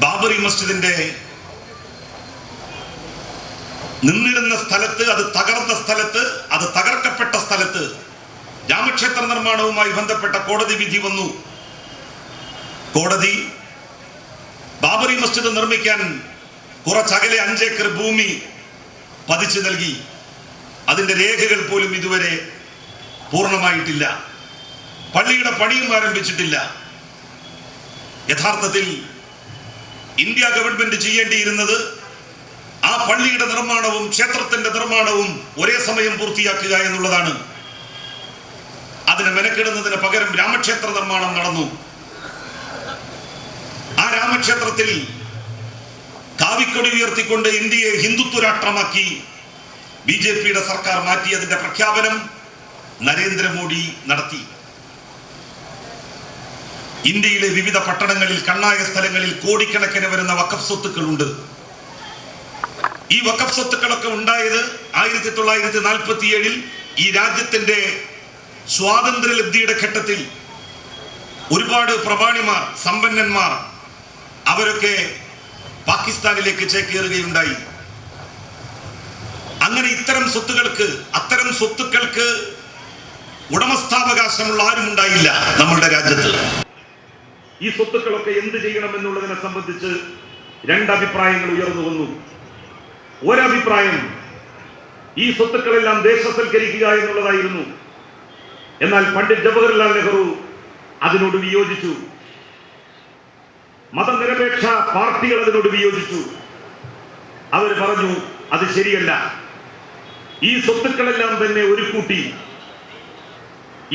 ബാബറി മസ്ജിദിന്റെ നിന്നിരുന്ന സ്ഥലത്ത്, അത് തകർന്ന സ്ഥലത്ത്, അത് തകർക്കപ്പെട്ട സ്ഥലത്ത് രാമക്ഷേത്ര നിർമ്മാണവുമായി ബന്ധപ്പെട്ട കോടതി വിധി വന്നു. കോടതി ബാബറി മസ്ജിദ് നിർമ്മിക്കാൻ കുറച്ചകലെ 5 ഏക്കർ ഭൂമി പതിച്ചു നൽകി. അതിന്റെ രേഖകൾ പോലും ഇതുവരെ പൂർണ്ണമായിട്ടില്ല. പള്ളിയുടെ പണിയും ആരംഭിച്ചിട്ടില്ല. യഥാർത്ഥത്തിൽ ഇന്ത്യ ഗവൺമെന്റ് ചെയ്യേണ്ടിയിരുന്നത് ആ പള്ളിയുടെ നിർമ്മാണവും ക്ഷേത്രത്തിന്റെ നിർമ്മാണവും ഒരേ സമയം പൂർത്തിയാക്കുക എന്നുള്ളതാണ്. അതിന് മെനക്കെടുന്നതിന് പകരം രാമക്ഷേത്ര നിർമ്മാണം നടന്നു. ആ രാമക്ഷേത്രത്തിൽ കാവിക്കൊടി ഉയർത്തിക്കൊണ്ട് ഇന്ത്യയെ ഹിന്ദുത്വ രാഷ്ട്രമാക്കി BJPയുടെ സർക്കാർ മാറ്റിയതിന്റെ പ്രഖ്യാപനം നരേന്ദ്രമോദി നടത്തി. ഇന്ത്യയിലെ വിവിധ പട്ടണങ്ങളിൽ, കണ്ണായ സ്ഥലങ്ങളിൽ കോടിക്കണക്കിന് വരുന്ന വഖഫ് സ്വത്തുക്കളുണ്ട്. ഈ വഖഫ് സ്വത്തുക്കളൊക്കെ ഉണ്ടായത് 1947 ഈ രാജ്യത്തിന്റെ സ്വാതന്ത്ര്യലബ്ധിയുടെ ഘട്ടത്തിൽ ഒരുപാട് പ്രമാണിമാർ, സമ്പന്നന്മാർ അവരൊക്കെ പാകിസ്ഥാനിലേക്ക് ചേക്കേറുകയുണ്ടായി. അങ്ങനെ അത്തരം സ്വത്തുക്കൾക്ക് ഉടമസ്ഥാവകാശമുള്ള ആരും ഉണ്ടായില്ല നമ്മളുടെ രാജ്യത്ത്. ഈ സ്വത്തുക്കളൊക്കെ എന്ത് ചെയ്യണമെന്നുള്ളതിനെ സംബന്ധിച്ച് 2 അഭിപ്രായങ്ങൾ ഉയർന്നു വന്നു. ഒരഭിപ്രായം ഈ സ്വത്തുക്കളെല്ലാം ദേശസൽക്കരിക്കുക എന്നുള്ളതായിരുന്നു. എന്നാൽ പണ്ഡിറ്റ് ജവഹർലാൽ നെഹ്റു അതിനോട് വിയോജിച്ചു. മതനിരപേക്ഷ പാർട്ടികൾ അതിനോട് വിയോജിച്ചു. അവർ പറഞ്ഞു അത് ശരിയല്ല. ഈ സ്വത്തുക്കളെല്ലാം തന്നെ ഒരു കൂട്ടി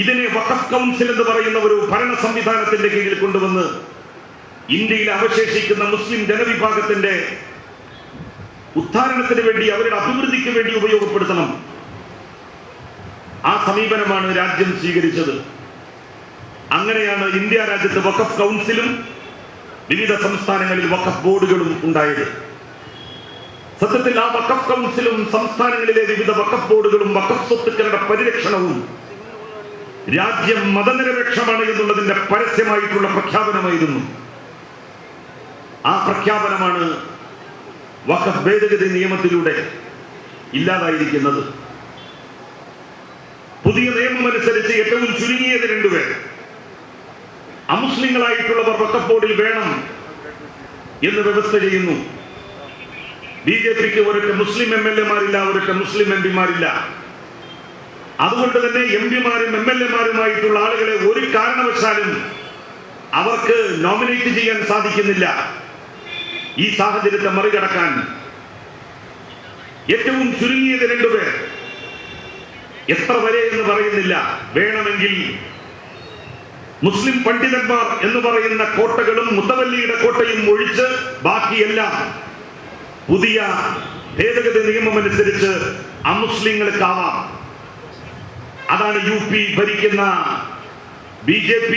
ഇതിനെ വഖഫ് കൗൺസിൽ എന്ന് പറയുന്ന ഒരു ഭരണ സംവിധാനത്തിന്റെ കീഴിൽ കൊണ്ടുവന്ന് ഇന്ത്യയിൽ അവശേഷിക്കുന്ന മുസ്ലിം ജനവിഭാഗത്തിന്റെ ഉദ്ധാരണത്തിന് വേണ്ടി, അവരുടെ അഭിവൃദ്ധിക്ക് വേണ്ടി ഉപയോഗപ്പെടുത്തണം. ആ സമീപനമാണ് രാജ്യം സ്വീകരിച്ചത്. അങ്ങനെയാണ് ഇന്ത്യ രാജ്യത്ത് വഖഫ് കൗൺസിലും വിവിധ സംസ്ഥാനങ്ങളിൽ വഖഫ് ബോർഡുകളും ഉണ്ടായത്. സത്യത്തിൽ ആ വഖഫ് കൗൺസിലും സംസ്ഥാനങ്ങളിലെ വിവിധ വഖഫ് ബോർഡുകളും വഖഫ് സ്വത്തുക്കളുടെ പരിരക്ഷണവും രാജ്യം മതനിരപേക്ഷമാണ് എന്നുള്ളതിന്റെ പരസ്യമായിട്ടുള്ള പ്രഖ്യാപനമായിരുന്നു. ആ പ്രഖ്യാപനമാണ് വഖഫ് ഭേദഗതി നിയമത്തിലൂടെ ഇല്ലാതായിരിക്കുന്നത്. പുതിയ നിയമം അനുസരിച്ച് ഏറ്റവും ചുരുങ്ങിയത് 2 പേർ അമുസ്ലിങ്ങളായിട്ടുള്ളവർ വഖഫ് ബോർഡിൽ വേണം എന്ന് വ്യവസ്ഥ ചെയ്യുന്നു. BJPക്ക് ഒരൊറ്റ മുസ്ലിം MLA-മാരില്ല, ഒരൊറ്റ മുസ്ലിം MP-മാരില്ല. അതുകൊണ്ട് തന്നെ MP-മാരും MLA-മാരുമായിട്ടുള്ള ആളുകളെ ഒരു കാരണവശാലും അവർക്ക് നോമിനേറ്റ് ചെയ്യാൻ സാധിക്കുന്നില്ല. ഈ സാഹചര്യത്തെ മറികടക്കാൻ ഏറ്റവും ചുരുങ്ങിയത് 2 പേർ, എത്ര വരെ എന്ന് പറയുന്നില്ല, വേണമെങ്കിൽ മുസ്ലിം പണ്ഡിതന്മാർ എന്ന് പറയുന്ന കോട്ടകളും മുത്തവല്ലിയുടെ കോട്ടയും ഒഴിച്ച് ബാക്കിയെല്ലാം പുതിയ ഭേദഗതി നിയമം അനുസരിച്ച് അമുസ്ലിങ്ങൾക്കാവാം. അതാണ് UP ഭരിക്കുന്ന BJP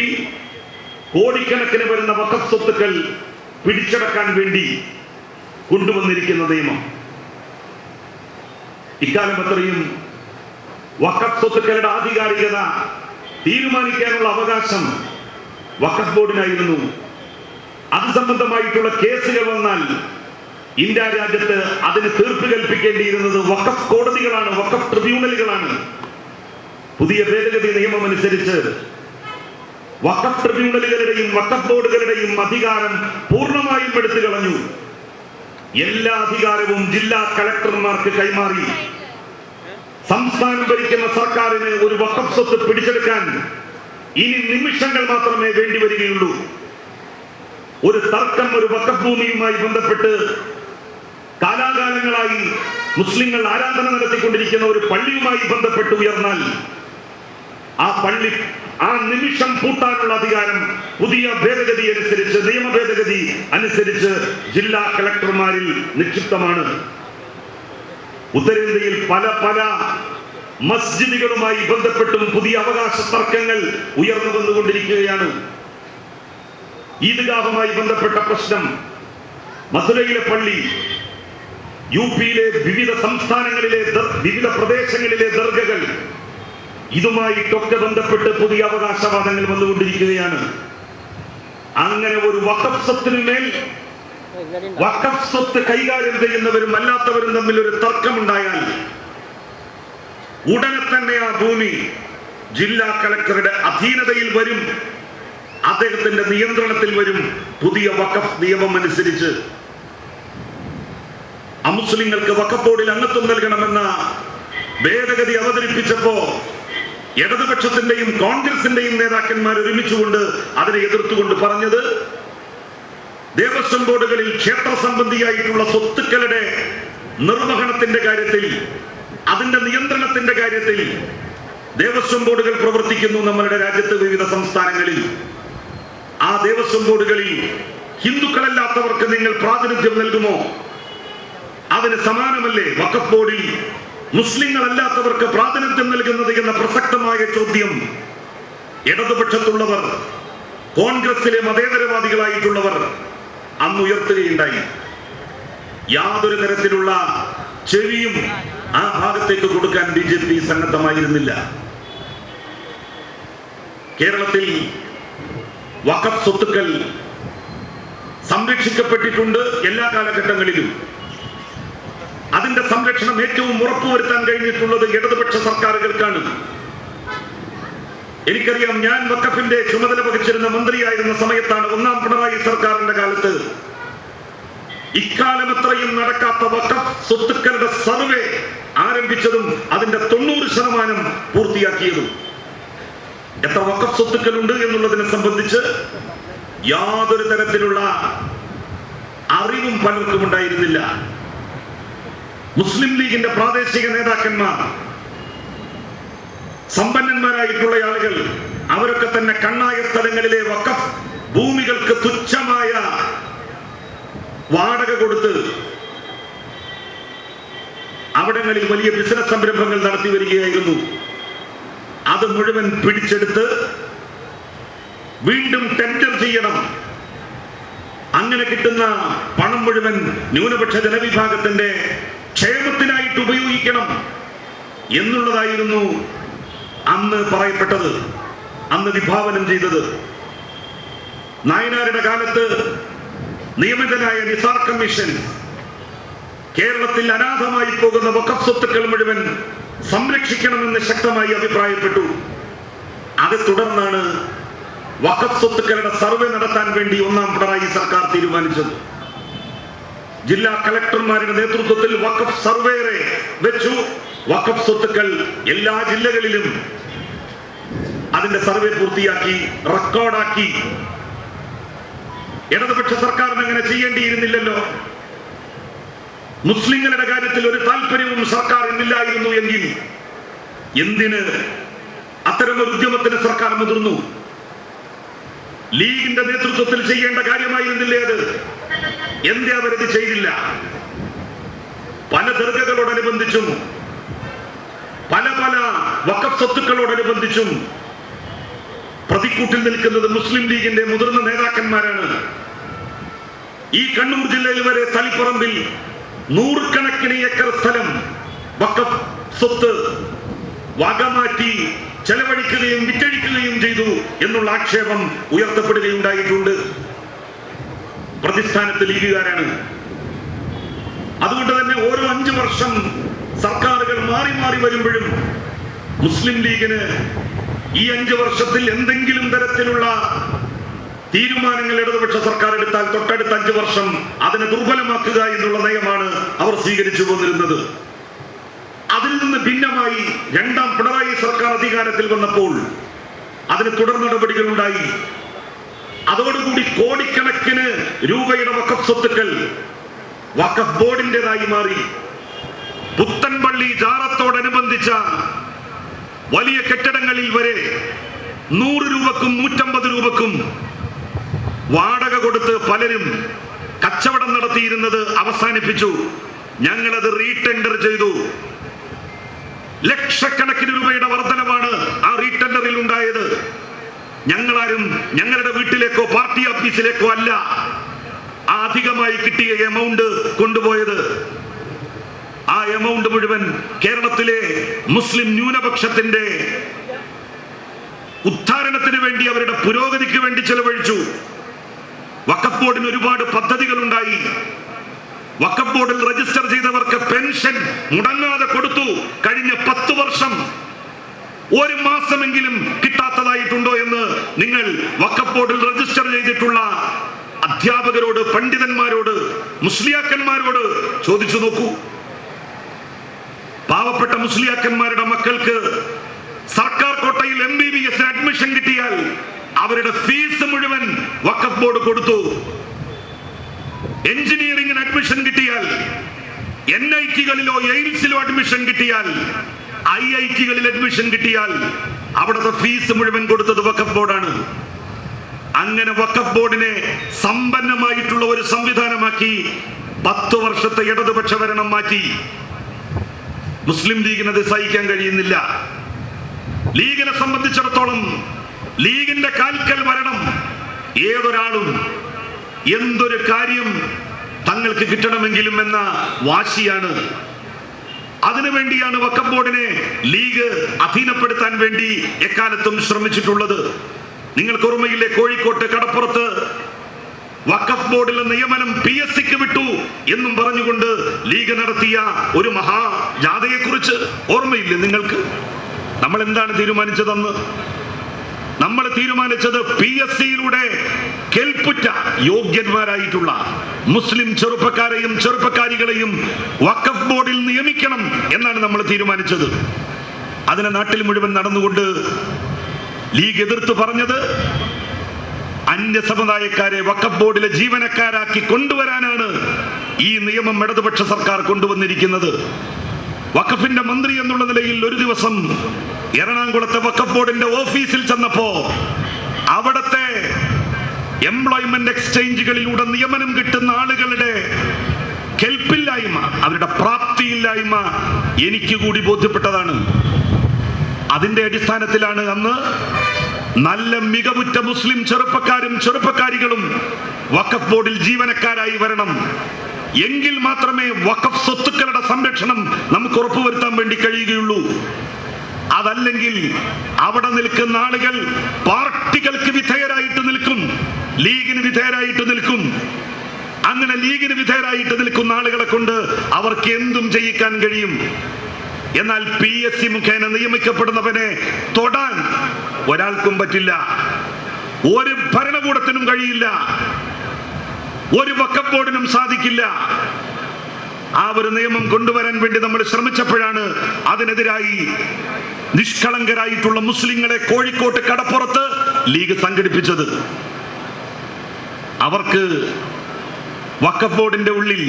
കോടിക്കണക്കിന് വരുന്ന വഖഫ് സ്വത്തുക്കൾ പിടിച്ചടക്കാൻ വേണ്ടി കൊണ്ടുവന്നിരിക്കുന്ന നിയമം. ഇക്കാലം അത്രയും വഖഫ് സ്വത്തുക്കളുടെ ആധികാരികത തീരുമാനിക്കാനുള്ള അവകാശം വഖഫ് ബോർഡിനായിരുന്നു. അത് സംബന്ധമായിട്ടുള്ള കേസുകൾ വന്നാൽ ഇന്ത്യ രാജ്യത്ത് അതിന് തീർപ്പ് കൽപ്പിക്കേണ്ടിയിരുന്നത് വഖഫ് കോടതികളാണ്, വഖഫ് ട്രിബ്യൂണലുകളാണ്. പുതിയ ഭേദഗതി നിയമം അനുസരിച്ച് വഖഫ് ട്രിബ്യൂണലുകളുടെയും വഖഫ് ബോർഡുകളുടെയും അധികാരം പൂർണ്ണമായും എടുത്തു കളഞ്ഞു. എല്ലാ അധികാരവും ജില്ലാ കളക്ടർമാർക്ക് കൈമാറി. സംസ്ഥാനം ഭരിക്കുന്ന സർക്കാരിന് ഒരു വഖഫ് സ്വത്ത് പിടിച്ചെടുക്കാൻ ഇനി നിമിഷങ്ങൾ മാത്രമേ വേണ്ടിവരികയുള്ളൂ. ഒരു തർക്കം ഒരു വഖഫ് ഭൂമിയുമായി ബന്ധപ്പെട്ട് കാലാകാലങ്ങളായി മുസ്ലിങ്ങൾ ആരാധന നടത്തിക്കൊണ്ടിരിക്കുന്ന ഒരു പള്ളിയുമായി ബന്ധപ്പെട്ട് ഉയർന്നാൽ ആ പള്ളി ആ നിമിഷം പൂട്ടാനുള്ള അധികാരം പുതിയ ഭേദഗതി അനുസരിച്ച്, നിയമ ഭേദഗതി അനുസരിച്ച് ജില്ലാ കളക്ടർമാരിൽ നിക്ഷിപ്തമാണ്. ഉത്തരേന്ത്യയിൽ പല മസ്ജിദുകളുമായി ബന്ധപ്പെട്ടും പുതിയ അവകാശ തർക്കങ്ങൾ ഉയർന്നു വന്നുകൊണ്ടിരിക്കുകയാണ്. ഈദ്ഗാഹുമായി ബന്ധപ്പെട്ട പ്രശ്നം, മഥുരയിലെ പള്ളി, UPയിലെ വിവിധ സംസ്ഥാനങ്ങളിലെ വിവിധ പ്രദേശങ്ങളിലെ ദർഗകൾ, ഇതുമായിട്ടൊക്കെ ബന്ധപ്പെട്ട് പുതിയ അവകാശവാദങ്ങൾ വന്നുകൊണ്ടിരിക്കുകയാണ്. അങ്ങനെ ഒരു വഖഫ് സ്വത്തിനുമേൽ വഖഫ് സ്വത്ത് കൈകാര്യം ചെയ്യുന്നവരും അല്ലാത്തവരും തമ്മിൽ ഒരു തർക്കമുണ്ടായാൽ ഉടനെ തന്നെ ആ ഭൂമി ജില്ലാ കളക്ടറുടെ അധീനതയിൽ വരും, അദ്ദേഹത്തിന്റെ നിയന്ത്രണത്തിൽ വരും. പുതിയ വഖഫ് നിയമം അനുസരിച്ച് അമുസ്ലിങ്ങൾക്ക് വഖഫ് ബോർഡിൽ അംഗത്വം നൽകണമെന്ന ഭേദഗതി അവതരിപ്പിച്ചപ്പോ ഇടതുപക്ഷത്തിന്റെയും കോൺഗ്രസിന്റെയും നേതാക്കന്മാർ ഒരുമിച്ചുകൊണ്ട് അതിനെ എതിർത്തുകൊണ്ട് പറഞ്ഞത്, ദേവസ്വം ബോർഡുകളിൽ ക്ഷേത്ര സംബന്ധിയായിട്ടുള്ള സ്വത്തുക്കളുടെ നിർവഹണത്തിന്റെ കാര്യത്തിൽ, അതിന്റെ നിയന്ത്രണത്തിന്റെ കാര്യത്തിൽ ദേവസ്വം ബോർഡുകൾ പ്രവർത്തിക്കുന്നു നമ്മളുടെ രാജ്യത്ത് വിവിധ സംസ്ഥാനങ്ങളിൽ. ആ ദേവസ്വം ബോർഡുകളിൽ ഹിന്ദുക്കളല്ലാത്തവർക്ക് നിങ്ങൾ പ്രാതിനിധ്യം നൽകുമോ? അതിന് സമാനമല്ലേ വഖഫ് ബോർഡിൽ മുസ്ലിങ്ങളല്ലാത്തവർക്ക് പ്രാതിനിധ്യം നൽകുന്നത് എന്ന പ്രസക്തമായ ചോദ്യം ഇടതുപക്ഷത്തുള്ളവർ, കോൺഗ്രസിലെ മതേതരവാദികളായിട്ടുള്ളവർ അന്ന് ഉയർത്തുകയുണ്ടായി. യാതൊരു തരത്തിലുള്ള ചെവിയും ആ ഭാഗത്തേക്ക് കൊടുക്കാൻ BJP സന്നദ്ധമായിരുന്നില്ല. കേരളത്തിൽ വഖഫ് സ്വത്തുക്കൾ സംരക്ഷിക്കപ്പെട്ടിട്ടുണ്ട് എല്ലാ കാലഘട്ടങ്ങളിലും. അതിന്റെ സംരക്ഷണം ഏറ്റവും ഉറപ്പുവരുത്താൻ കഴിഞ്ഞിട്ടുള്ളത് ഇടതുപക്ഷ സർക്കാരുകൾക്കാണ്. എനിക്കറിയാം, ഞാൻ വഖഫിന്റെ ചുമതല വഹിച്ചിരുന്ന മന്ത്രിയായിരുന്ന സമയത്താണ് ഒന്നാം പിണറായി സർക്കാരിന്റെ കാലത്ത് ഇക്കാലം എത്രയും നടക്കാത്ത വഖഫ് സ്വത്തുക്കളുടെ സർവേ ആരംഭിച്ചതും അതിന്റെ 90% പൂർത്തിയാക്കിയതും. എത്ര വഖഫ് സ്വത്തുക്കളുണ്ട് എന്നുള്ളതിനെ സംബന്ധിച്ച് യാതൊരു തരത്തിലുള്ള അറിവും പലർക്കും ഉണ്ടായിരുന്നില്ല. മുസ്ലിം ലീഗിന്റെ പ്രാദേശിക നേതാക്കന്മാർ, സമ്പന്നന്മാരായിട്ടുള്ള ആളുകൾ, അവരൊക്കെ തന്നെ കണ്ണായ സ്ഥലങ്ങളിലെ വഖഫ് ഭൂമികൾക്ക് തുച്ഛമായ വാടക കൊടുത്ത് അവിടങ്ങളിൽ വലിയ ബിസിനസ് സംരംഭങ്ങൾ നടത്തി വരികയായിരുന്നു. അത് മുഴുവൻ പിടിച്ചെടുത്ത് വീണ്ടും ടെൻഡർ ചെയ്യണം, അങ്ങനെ കിട്ടുന്ന പണം മുഴുവൻ ന്യൂനപക്ഷ ജനവിഭാഗത്തിന്റെ ക്ഷേമത്തിനായിട്ട് ഉപയോഗിക്കണം എന്നുള്ളതായിരുന്നു അന്ന് പറയപ്പെട്ടത്, അന്ന് വിഭാവനം ചെയ്തത്. നായനാരുടെ കാലത്ത് നിയമിതനായ നിസാർ കമ്മീഷൻ കേരളത്തിൽ അനാഥമായി പോകുന്ന വഖഫ് സ്വത്തുക്കൾ മുഴുവൻ സംരക്ഷിക്കണമെന്ന് ശക്തമായി അഭിപ്രായപ്പെട്ടു. അത് തുടർന്നാണ് വഖഫ് സ്വത്തുക്കളുടെ സർവേ നടത്താൻ വേണ്ടി ഒന്നാം പിണറായി സർക്കാർ തീരുമാനിച്ചത്. ജില്ലാ കളക്ടർമാരുടെ നേതൃത്വത്തിൽ വഖഫ് സർവേറെ വെച്ചു. വഖഫ് സ്വത്തുക്കൾ എല്ലാ ജില്ലകളിലും അതിന്റെ സർവേ പൂർത്തിയാക്കി, റെക്കോർഡാക്കി. ഇടതുപക്ഷ സർക്കാരിന് അങ്ങനെ ചെയ്യേണ്ടിയിരുന്നില്ലല്ലോ. മുസ്ലിങ്ങളുടെ കാര്യത്തിൽ ഒരു താല്പര്യവും സർക്കാരിനില്ലായിരുന്നു എങ്കിൽ എന്തിന് അത്തരമൊരു ഉദ്യമത്തിന് സർക്കാർ മുതിർന്നു? ലീഗിന്റെ നേതൃത്വത്തിൽ ചെയ്യേണ്ട കാര്യമായിരുന്നില്ലേ അത്? എന്തേ അവരത് ചെയ്തില്ല? പല ദർഗകളോടനുബന്ധിച്ചും പല വഖഫ് സ്വത്തുക്കളോടനുബന്ധിച്ചും പ്രതിക്കൂട്ടിൽ നിൽക്കുന്നത് മുസ്ലിം ലീഗിന്റെ മുതിർന്ന നേതാക്കന്മാരാണ്. ഈ കണ്ണൂർ ജില്ലയിൽ വരെ തളിപ്പറമ്പിൽ 100 കണക്കിന് ഏക്കർ സ്ഥലം വഖഫ് സ്വത്ത് വകമാറ്റി ചെലവഴിക്കുകയും വിറ്റഴിക്കുകയും ചെയ്തു എന്നുള്ള ആക്ഷേപം ഉയർത്തപ്പെടുകയുണ്ടായിട്ടുണ്ട്. പ്രതിസ്ഥാനത്ത് ലീഗുകാരാണ്. അതുകൊണ്ട് തന്നെ ഓരോ 5 വർഷം സർക്കാരുകൾ മാറി മാറി വരുമ്പോഴും മുസ്ലിം ലീഗിന് ഈ 5 വർഷത്തിൽ എന്തെങ്കിലും തരത്തിലുള്ള തീരുമാനങ്ങൾ ഇടതുപക്ഷ സർക്കാർ എടുത്താൽ തൊട്ടടുത്ത 5 വർഷം അതിനെ ദുർബലമാക്കുക എന്നുള്ള നയമാണ് അവർ സ്വീകരിച്ചു പോന്നിരുന്നത്. അതിൽ നിന്ന് ഭിന്നമായി രണ്ടാം പിണറായി സർക്കാർ അധികാരത്തിൽ വന്നപ്പോൾ അതിന് തുടർ നടപടികൾ ഉണ്ടായി. അതോടുകൂടി കോടിക്കണക്കിന് രൂപയുടെ വഖഫ് സ്വത്തുക്കൾ വഖഫ് ബോർഡിന്റേതായി മാറി. പുത്തൻപള്ളി ജാറത്തോടനുബന്ധിച്ച വലിയ കെട്ടിടങ്ങളിൽ വരെ 100 രൂപക്കും 150 രൂപക്കും വാടക കൊടുത്ത് പലരും കച്ചവടം നടത്തിയിരുന്നത് അവസാനിപ്പിച്ചു. ഞങ്ങളത് റീടെൻഡർ ചെയ്തു. ലക്ഷക്കണക്കിന് രൂപയുടെ വർധനമാണ് ആ റീടെൻഡറിൽ ഉണ്ടായത്. ഞങ്ങളാരും ഞങ്ങളുടെ വീട്ടിലേക്കോ പാർട്ടി ഓഫീസിലേക്കോ അല്ല ആ അധികമായി കിട്ടിയ എമൗണ്ട് കൊണ്ടുപോയത്. ആ എമൗണ്ട് മുഴുവൻ കേരളത്തിലെ മുസ്ലിം ന്യൂനപക്ഷത്തിന്റെ ഉദ്ധാരണത്തിന് വേണ്ടി, അവരുടെ പുരോഗതിക്ക് വേണ്ടി ചെലവഴിച്ചു. വഖഫ് ബോർഡിന് ഒരുപാട് പദ്ധതികൾ ഉണ്ടായി. ഉണ്ടായി. വഖഫ് ബോർഡിൽ രജിസ്റ്റർ ചെയ്തവർക്ക് പെൻഷൻ മുടങ്ങാതെ കൊടുത്തു. കഴിഞ്ഞ 10 വർഷം ഒരു മാസമെങ്കിലും കിട്ടാത്തതായിട്ടുണ്ടോ എന്ന് നിങ്ങൾ വഖഫ് ബോർഡിൽ രജിസ്റ്റർ ചെയ്തിട്ടുള്ള അധ്യാപകരോട്, പണ്ഡിതന്മാരോട്, മുസ്ലിയാക്കന്മാരോട് ചോദിച്ചു നോക്കൂ. പാവപ്പെട്ട മുസ്ലിയാക്കന്മാരുടെ മക്കൾക്ക് സർക്കാർ കോട്ടയിൽ MBBS അഡ്മിഷൻ കിട്ടിയാൽ അവരുടെ ഫീസ് മുഴുവൻ വഖഫ് ബോർഡ് കൊടുത്തു. എഞ്ചിനീയറിംഗിന് അഡ്മിഷൻ കിട്ടിയാൽ, NIT-കളിലോ എയിംസിലോ അഡ്മിഷൻ കിട്ടിയാൽ, IIT-കളിൽ അഡ്മിഷൻ കിട്ടിയാൽ അവിടുത്തെ ഫീസ് മുഴുവൻ കൊടുത്തത് വഖഫ് ബോർഡാണ്. അങ്ങനെ വഖഫ് ബോർഡിനെ സമ്പന്നമായിട്ടുള്ള ഒരു സംവിധാനമാക്കി 10 വർഷത്തെ ഇടതുപക്ഷ ഭരണം മാറ്റി. മുസ്ലിം ലീഗിനത് സഹിക്കാൻ കഴിയുന്നില്ല. ലീഗിനെ സംബന്ധിച്ചിടത്തോളം ലീഗിന്റെ കാൽക്കൽ വരണം ഏതൊരാളും എന്തൊരു കാര്യം തങ്ങൾക്ക് കിട്ടണമെങ്കിലും എന്ന വാശിയാണ്. അതിനുവേണ്ടിയാണ് വഖഫ് ബോർഡിനെ ലീഗ് അധീനപ്പെടുത്താൻ വേണ്ടി എക്കാലത്തും ശ്രമിച്ചിട്ടുള്ളത്. നിങ്ങൾക്ക് ഓർമ്മയില്ലേ, കോഴിക്കോട്ട് കടപ്പുറത്ത് വഖഫ് ബോർഡിലെ നിയമനം PSCക്ക് വിട്ടു എന്നും പറഞ്ഞുകൊണ്ട് ലീഗ് നടത്തിയ ഒരു മഹാജാഥയെ കുറിച്ച് ഓർമ്മയില്ലേ നിങ്ങൾക്ക്? നമ്മൾ എന്താണ് തീരുമാനിച്ചതെന്ന്? നമ്മൾ തീരുമാനിച്ചത് PSCയിലൂടെ കെൽപ്പുറ്റ യോഗ്യന്മാരായിട്ടുള്ള മുസ്ലിം ചെറുപ്പക്കാരെയും ചെറുപ്പക്കാരികളെയും വഖഫ് ബോർഡിൽ നിയമിക്കണം എന്നാണ് നമ്മൾ തീരുമാനിച്ചത്. അതിനെ നാട്ടിൽ മുഴുവൻ നടന്നുകൊണ്ട് ലീഗ് എതിർത്ത് പറഞ്ഞത് അന്യസമുദായക്കാരെ വഖഫ് ബോർഡിലെ ജീവനക്കാരാക്കി കൊണ്ടുവരാനാണ് ഈ നിയമം ഇടതുപക്ഷ സർക്കാർ കൊണ്ടുവന്നിരിക്കുന്നത്. വഖഫിന്റെ മന്ത്രി എന്നുള്ള നിലയിൽ ഒരു ദിവസം എറണാകുളത്തെ വഖഫ് ബോർഡിന്റെ ഓഫീസിൽ ചെന്നപ്പോ അവിടത്തെ എംപ്ലോയ്മെന്റ് എക്സ്ചേഞ്ചുകളിലൂടെ നിയമനം കിട്ടുന്ന ആളുകളുടെ കെൽപ്പില്ലായ്മ, അവരുടെ പ്രാപ്തിയില്ലായ്മ എനിക്ക് കൂടി ബോധ്യപ്പെട്ടതാണ്. അതിന്റെ അടിസ്ഥാനത്തിലാണ് അന്ന് നല്ല മികവുറ്റ മുസ്ലിം ചെറുപ്പക്കാരും ചെറുപ്പക്കാരികളും വഖഫ് ബോർഡിൽ ജീവനക്കാരായി വരണം. എങ്കിൽ മാത്രമേ വഖഫ് സ്വത്തുക്കളുടെ സംരക്ഷണം നമുക്ക് ഉറപ്പുവരുത്താൻ വേണ്ടി കഴിയുകയുള്ളൂ. അതല്ലെങ്കിൽ അവിടെ നിൽക്കുന്ന ആളുകൾ പാർട്ടികൾക്ക് വിധേയരായിട്ട് നിൽക്കും, ലീഗിന് വിധേയരായിട്ട് നിൽക്കും. അങ്ങനെ ലീഗിന് വിധേയരായിട്ട് നിൽക്കുന്ന ആളുകളെ കൊണ്ട് അവർക്ക് എന്തും ചെയ്യിക്കാൻ കഴിയും. എന്നാൽ PSC മുഖേന നിയമിക്കപ്പെടുന്നവനെ തൊടാൻ ഒരാൾക്കും പറ്റില്ല, ഒരു ഭരണകൂടത്തിനും കഴിയില്ല, ഒരു വഖഫ് ബോർഡിനും സാധിക്കില്ല. ആ ഒരു നിയമം കൊണ്ടുവരാൻ വേണ്ടി നമ്മൾ ശ്രമിച്ചപ്പോഴാണ് അതിനെതിരായി നിഷ്കളങ്കരായിട്ടുള്ള മുസ്ലിങ്ങളെ കോഴിക്കോട്ട് കടപ്പുറത്ത് ലീഗ് സംഘടിപ്പിച്ചത്. അവർക്ക് വഖഫ് ബോർഡിന്റെ ഉള്ളിൽ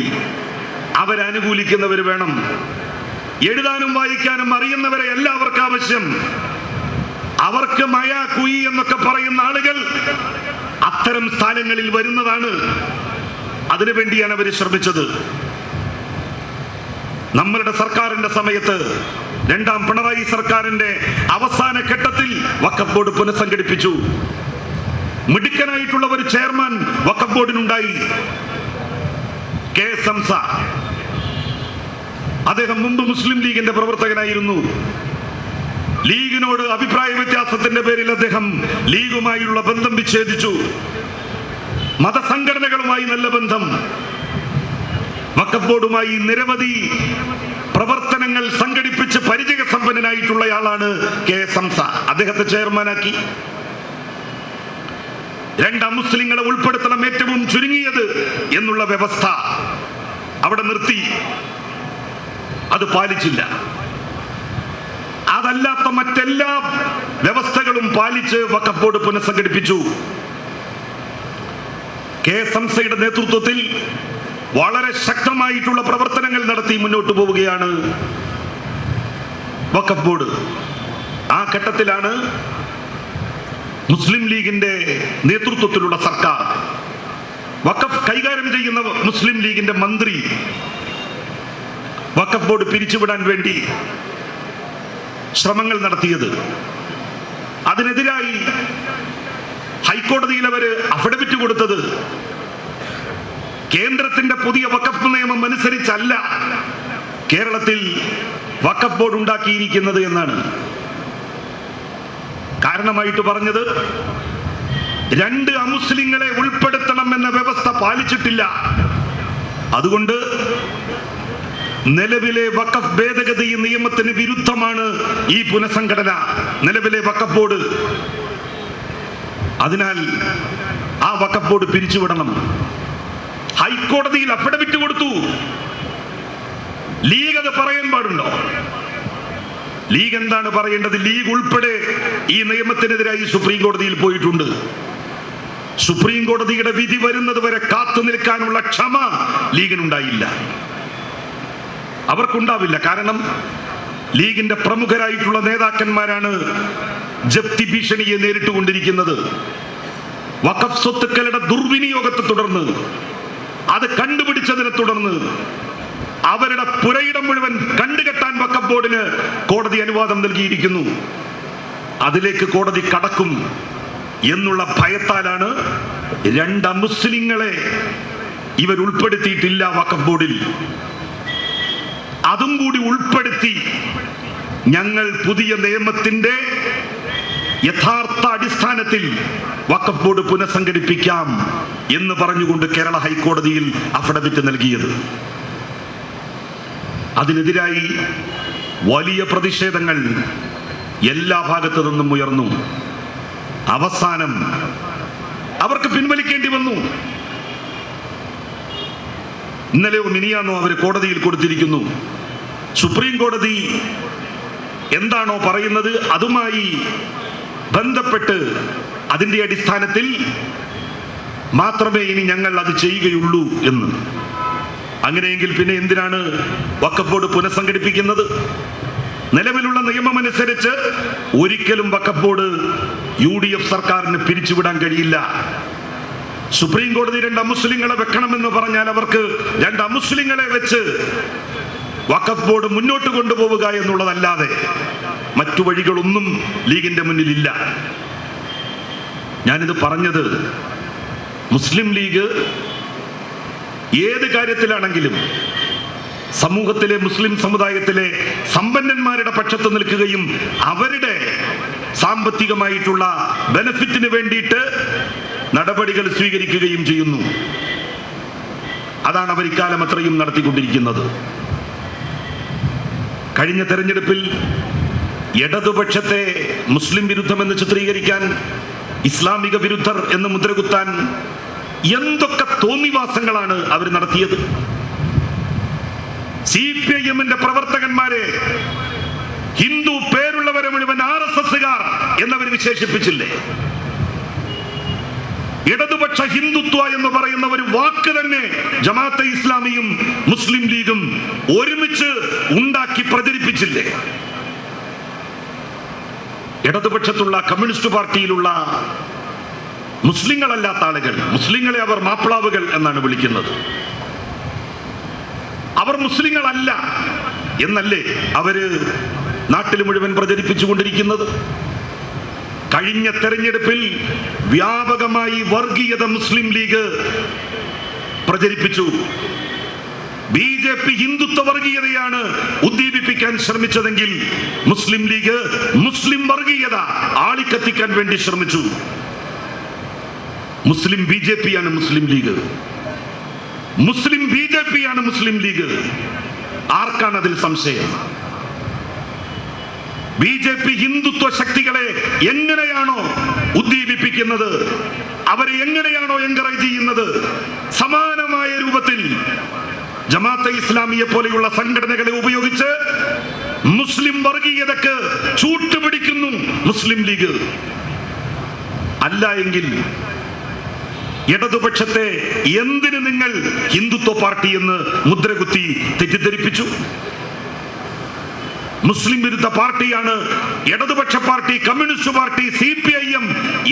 അവരെ അനുകൂലിക്കുന്നവർ വേണം. എഴുതാനും വായിക്കാനും അറിയുന്നവരെ എല്ലാവർക്കും ആവശ്യം. അവർക്ക് മയ കുയി എന്നൊക്കെ പറയുന്ന ആളുകൾ അത്തരം സ്ഥാനങ്ങളിൽ വരുന്നതാണ്. അതിനുവേണ്ടിയാണ് അവർ ശ്രമിച്ചത്. നമ്മളുടെ സർക്കാരിന്റെ സമയത്ത്, രണ്ടാം പിണറായി സർക്കാരിന്റെ അവസാന ഘട്ടത്തിൽ വഖഫ് ബോർഡ് പുനഃസംഘടിപ്പിച്ചു. മിടുക്കനായിട്ടുള്ള ഒരു ചെയർമാൻ വഖഫ് ബോർഡിനുണ്ടായി, KS ഹംസ. അദ്ദേഹം മുമ്പ് മുസ്ലിം ലീഗിന്റെ പ്രവർത്തകനായിരുന്നു. ലീഗിനോട് അഭിപ്രായ വ്യത്യാസത്തിന്റെ പേരിൽ അദ്ദേഹം ലീഗുമായുള്ള ബന്ധം വിച്ഛേദിച്ചു. മതസംഘടനകളുമായി നല്ല ബന്ധം, വഖഫ് ബോർഡുമായി നിരവധി പ്രവർത്തനങ്ങൾ സംഘടിപ്പിച്ച് പരിചയസമ്പന്നനായിട്ടുള്ളയാളാണ് KS ഹംസ. അദ്ദേഹത്തെ ചെയർമാനാക്കി. രണ്ടാം മുസ്ലിങ്ങളെ ഉൾപ്പെടുത്തണം, ഏറ്റവും ചുരുങ്ങിയത് എന്നുള്ള വ്യവസ്ഥ അവിടെ നിർത്തി. അത് പാലിച്ചില്ല. അതല്ലാത്ത മറ്റെല്ലാ വ്യവസ്ഥകളും പാലിച്ച് വഖഫ് ബോർഡ് പുനഃസംഘടിപ്പിച്ചു. KS ഹംസയുടെ നേതൃത്വത്തിൽ വളരെ ശക്തമായിട്ടുള്ള പ്രവർത്തനങ്ങൾ നടത്തി മുന്നോട്ട് പോവുകയാണ് വഖഫ് ബോർഡ്. ആ ഘട്ടത്തിലാണ് മുസ്ലിം ലീഗിന്റെ നേതൃത്വത്തിലുള്ള സർക്കാർ, വഖഫ് കൈകാര്യം ചെയ്യുന്ന മുസ്ലിം ലീഗിന്റെ മന്ത്രി വഖഫ് ബോർഡ് പിരിച്ചുവിടാൻ വേണ്ടി ശ്രമങ്ങൾ നടത്തിയത്. അതിനെതിരായി ഹൈക്കോടതിയിൽ അവര് അഫിഡവിറ്റ് കൊടുത്തത് കേന്ദ്രത്തിന്റെ പുതിയ വഖഫ് നിയമം അനുസരിച്ചല്ല കേരളത്തിൽ വഖഫ് ബോർഡ് ഉണ്ടാക്കിയിരിക്കുന്നത് എന്നാണ്. കാരണമായിട്ട് പറഞ്ഞത്, 2 അമുസ്ലിങ്ങളെ ഉൾപ്പെടുത്തണം എന്ന വ്യവസ്ഥ പാലിച്ചിട്ടില്ല. അതുകൊണ്ട് നിലവിലെ വഖഫ് ഭേദഗതി നിയമത്തിന് വിരുദ്ധമാണ് ഈ പുനഃസംഘടന, നിലവിലെ വഖഫ് ബോർഡ്. അതിനാൽ ആ വഖഫ് ബോർഡ് പിരിച്ചുവിടണം. ഹൈക്കോടതിയിൽ അഫിഡവിറ്റ് കൊടുത്തു. ലീഗ് അത് പറയാൻ പാടുണ്ടോ? ലീഗ് എന്താണ് പറയേണ്ടത്? ലീഗ് ഉൾപ്പെടെ ഈ നിയമത്തിനെതിരായി സുപ്രീം കോടതിയിൽ പോയിട്ടുണ്ട്. സുപ്രീം കോടതിയുടെ വിധി വരുന്നത് വരെ കാത്തു നിൽക്കാനുള്ള ക്ഷമ ലീഗിനുണ്ടായില്ല, അവർക്കുണ്ടാവില്ല. കാരണം ലീഗിന്റെ പ്രമുഖരായിട്ടുള്ള നേതാക്കന്മാരാണ് ജപ്തി ഭീഷണിയെ നേരിട്ടുകൊണ്ടിരിക്കുന്നത്. വഖഫ് സ്വത്തുക്കളുടെ ദുർവിനിയോഗത്തെ തുടർന്ന്, അത് കണ്ടുപിടിച്ചതിനെ തുടർന്ന് അവരുടെ പുരയിടം മുഴുവൻ കണ്ടുകെട്ടാൻ വഖഫ് ബോർഡിന് കോടതി അനുവാദം നൽകിയിരിക്കുന്നു. അതിലേക്ക് കോടതി കടക്കും എന്നുള്ള ഭയത്താലാണ് രണ്ട് മുസ്ലിങ്ങളെ ഇവർ ഉൾപ്പെടുത്തിയിട്ടില്ല വഖഫ് ബോർഡിൽ. അതും കൂടി ഉൾപ്പെടുത്തി ഞങ്ങൾ പുതിയ നിയമത്തിന്റെ യഥാർത്ഥ അടിസ്ഥാനത്തിൽ വഖഫ് ബോർഡ് പുനഃസംഘടിപ്പിക്കാം എന്ന് പറഞ്ഞുകൊണ്ട് കേരള ഹൈക്കോടതിയിൽ അഫിഡവിറ്റ് നൽകിയത്. അതിനെതിരായി വലിയ പ്രതിഷേധങ്ങൾ എല്ലാ ഭാഗത്തു നിന്നും ഉയർന്നു. അവസാനം അവർക്ക് പിൻവലിക്കേണ്ടി വന്നു. ഇന്നലെയോ മിനിയാന്നോ അവർ കോടതിയിൽ കൊടുത്തിരിക്കുന്നു. സുപ്രീം കോടതി എന്താണോ പറയുന്നത് അതുമായി ബന്ധപ്പെട്ട് അതിന്റെ അടിസ്ഥാനത്തിൽ മാത്രമേ ഇനി ഞങ്ങൾ അത് ചെയ്യുകയുള്ളൂ എന്ന്. അങ്ങനെയെങ്കിൽ പിന്നെ എന്തിനാണ് വഖഫ് ബോർഡ് പുനഃസംഘടിപ്പിക്കുന്നത്? നിലവിലുള്ള നിയമമനുസരിച്ച് ഒരിക്കലും വഖഫ് ബോർഡ് UDF സർക്കാരിന് പിരിച്ചുവിടാൻ കഴിയില്ല. സുപ്രീം കോടതി രണ്ട് അമുസ്ലിങ്ങളെ വെക്കണമെന്ന് പറഞ്ഞാൽ അവർക്ക് രണ്ട് അമുസ്ലിങ്ങളെ വെച്ച് വഖഫ് ബോർഡ് മുന്നോട്ട് കൊണ്ടുപോവുക എന്നുള്ളതല്ലാതെ മറ്റു വഴികളൊന്നും ലീഗിന്റെ മുന്നിലില്ല. ഞാനിത് പറഞ്ഞത് മുസ്ലിം ലീഗ് ഏത് കാര്യത്തിലാണെങ്കിലും സമൂഹത്തിലെ മുസ്ലിം സമുദായത്തിലെ സമ്പന്നന്മാരുടെ പക്ഷത്ത് നിൽക്കുകയും അവരുടെ സാമ്പത്തികമായിട്ടുള്ള ബെനഫിറ്റിന് വേണ്ടിയിട്ട് നടപടികൾ സ്വീകരിക്കുകയും ചെയ്യുന്നു. അതാണ് അവർ ഇക്കാലം അത്രയും നടത്തിക്കൊണ്ടിരിക്കുന്നത്. കഴിഞ്ഞ തെരഞ്ഞെടുപ്പിൽ ഇടതുപക്ഷത്തെ മുസ്ലിം വിരുദ്ധമെന്ന് ചിത്രീകരിക്കാൻ, ഇസ്ലാമിക വിരുദ്ധർ എന്ന് മുദ്രകുത്താൻ എന്തൊക്കെ തോന്നിവാസങ്ങളാണ് അവർ നടത്തിയത്. CPIM-ന്റെ പ്രവർത്തകന്മാരെ ഹിന്ദു പേരുള്ളവരെ മുഴുവൻ RSSകാർ എന്നവർ വിശേഷിപ്പിച്ചില്ലേ? ഇടതുപക്ഷ ഹിന്ദുത്വ എന്ന് പറയുന്ന ഒരു വാക്ക് തന്നെ ജമാഅത്തെ ഇസ്ലാമിയും മുസ്ലിം ലീഗും ഒരുമിച്ച് ഉണ്ടാക്കി പ്രചരിപ്പിച്ചില്ലേ? ഇടതുപക്ഷത്തുള്ള കമ്മ്യൂണിസ്റ്റ് പാർട്ടിയിലുള്ള മുസ്ലിങ്ങളല്ലാത്ത ആളുകൾ, മുസ്ലിങ്ങളെ അവർ മാപ്പിളാവുകൾ എന്നാണ് വിളിക്കുന്നത്. അവർ മുസ്ലിങ്ങളല്ല എന്നല്ലേ അവര് നാട്ടിൽ മുഴുവൻ പ്രചരിപ്പിച്ചുകൊണ്ടിരിക്കുന്നത്? കഴിഞ്ഞ തെരഞ്ഞെടുപ്പിൽ വ്യാപകമായി വർഗീയത മുസ്ലിം ലീഗ് പ്രചരിപ്പിച്ചു. BJP ഹിന്ദുത്വ വർഗീയതയാണ് ഉദ്ദീപിപ്പിക്കാൻ ശ്രമിച്ചതെങ്കിൽ മുസ്ലിം ലീഗ് മുസ്ലിം വർഗീയത ആളിക്കത്തിക്കാൻ വേണ്ടി ശ്രമിച്ചു. മുസ്ലിം BJP ആണ് മുസ്ലിം ലീഗ്, മുസ്ലിം BJP ആണ് മുസ്ലിം ലീഗ്. ആർക്കാണ് അതിൽ സംശയം? BJP ഹിന്ദുത്വ ശക്തികളെ എങ്ങനെയാണോ ഉദ്ദീപിപ്പിക്കുന്നത്, അവരെ എങ്ങനെയാണോ എൻകറേജ് ചെയ്യുന്നത്, സമാനമായ രൂപത്തിൽ ജമാഅത്തെ ഇസ്ലാമിയെ പോലെയുള്ള സംഘടനകളെ ഉപയോഗിച്ച് മുസ്ലിം വർഗീയതക്ക് ചൂട്ടുപിടിക്കുന്നു മുസ്ലിം ലീഗ്. അല്ല എങ്കിൽ ഇടതുപക്ഷത്തെ എന്തിന് നിങ്ങൾ ഹിന്ദുത്വ പാർട്ടി എന്ന് മുദ്രകുത്തി തെറ്റിദ്ധരിപ്പിച്ചു? മുസ്ലിം വിരുദ്ധ പാർട്ടിയാണ് ഇടതുപക്ഷ പാർട്ടി, കമ്മ്യൂണിസ്റ്റ് പാർട്ടി, CPIM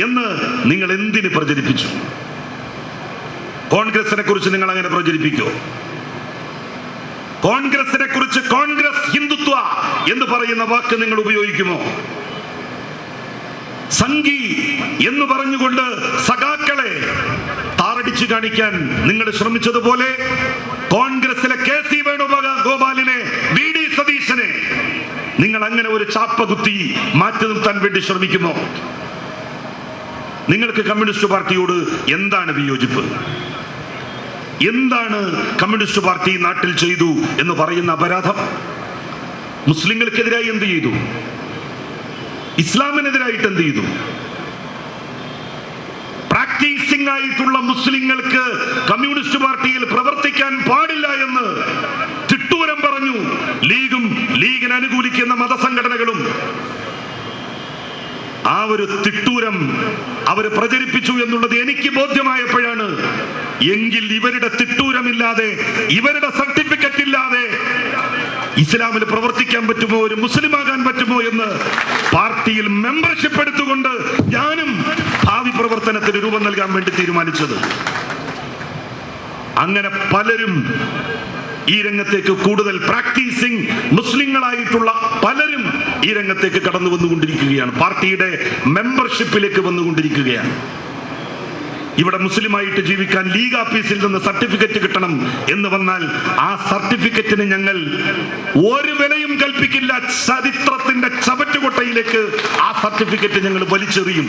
എന്ന് നിങ്ങൾ എന്തിന് പ്രചരിപ്പിച്ചു? കോൺഗ്രസിനെ കുറിച്ച് നിങ്ങൾ അങ്ങനെ പ്രചരിപ്പിക്കോ? കോൺഗ്രസിനെ കുറിച്ച് കോൺഗ്രസ് ഹിന്ദുത്വ എന്ന് പറയുന്ന വാക്ക് നിങ്ങൾ ഉപയോഗിക്കുമോ? സംഘി എന്ന് പറഞ്ഞുകൊണ്ട് സഖാക്കളെ താറടിച്ചു കാണിക്കാൻ നിങ്ങൾ ശ്രമിച്ചതുപോലെ കോൺഗ്രസിലെ KC വേണുഗോപാലിനെ, VD സതീശനെ നിങ്ങൾ അങ്ങനെ ഒരു ചാപ്പ കുത്തി മാറ്റി നിർത്താൻ വേണ്ടി ശ്രമിക്കുമോ? നിങ്ങൾക്ക് കമ്മ്യൂണിസ്റ്റ് പാർട്ടിയോട് എന്താണ് വിയോജിപ്പ്? എന്താണ് കമ്മ്യൂണിസ്റ്റ് പാർട്ടി നാട്ടിൽ ചെയ്തു എന്ന് പറയുന്ന അപരാധം? മുസ്ലിങ്ങൾക്കെതിരായി എന്ത് ചെയ്തു? ഇസ്ലാമിനെതിരായിട്ട് എന്ത് ചെയ്തു? പ്രാക്ടീസിംഗ് ആയിട്ടുള്ള മുസ്ലിങ്ങൾക്ക് കമ്മ്യൂണിസ്റ്റ് പാർട്ടിയിൽ പ്രവർത്തിക്കാൻ പാടില്ല എന്ന് തിട്ടൂരം പറഞ്ഞു ലീഗും ലീഗിനെ അനുകൂലിക്കുന്ന മതസംഘടനകളും. ആ ഒരു തിട്ടൂരം അവർ പ്രചരിപ്പിച്ചു എന്നുള്ളത് എനിക്ക് ബോധ്യമായപ്പോഴാണ്, എങ്കിൽ ഇവരുടെ തിട്ടൂരമില്ലാതെ, ഇവരുടെ സർട്ടിഫിക്കറ്റ് ഇല്ലാതെ ഇസ്ലാമിൽ പ്രവർത്തിക്കാൻ പറ്റുമോ, ഒരു മുസ്ലിം ആകാൻ പറ്റുമോ എന്ന് പാർട്ടിയിൽ മെമ്പർഷിപ്പ് എടുത്തുകൊണ്ട് ഞാനും ഭാവി പ്രവർത്തനത്തിന് രൂപം നൽകാൻ വേണ്ടി തീരുമാനിച്ചത്. അങ്ങനെ പലരും ഈ രംഗത്തേക്ക്, കൂടുതൽ പ്രാക്ടീസിംഗ് മുസ്ലിങ്ങളായിട്ടുള്ള പലരും ഈ രംഗത്തേക്ക് കടന്നു വന്നുകൊണ്ടിരിക്കുകയാണ്, പാർട്ടിയുടെ മെമ്പർഷിപ്പിലേക്ക് വന്നുകൊണ്ടിരിക്കുകയാണ്. ഇവിടെ മുസ്ലിമായിട്ട് ജീവിക്കാൻ ലീഗ് ഓഫീസിൽ നിന്ന് സർട്ടിഫിക്കറ്റ് കിട്ടണം എന്ന് വന്നാൽ ആ സർട്ടിഫിക്കറ്റിന് ഞങ്ങൾ ഒരു വിലയും കൽപ്പിക്കില്ല. ചരിത്രത്തിന്റെ ചവറ്റുകൊട്ടയിലേക്ക് ആ സർട്ടിഫിക്കറ്റ് ഞങ്ങൾ വലിച്ചെറിയും.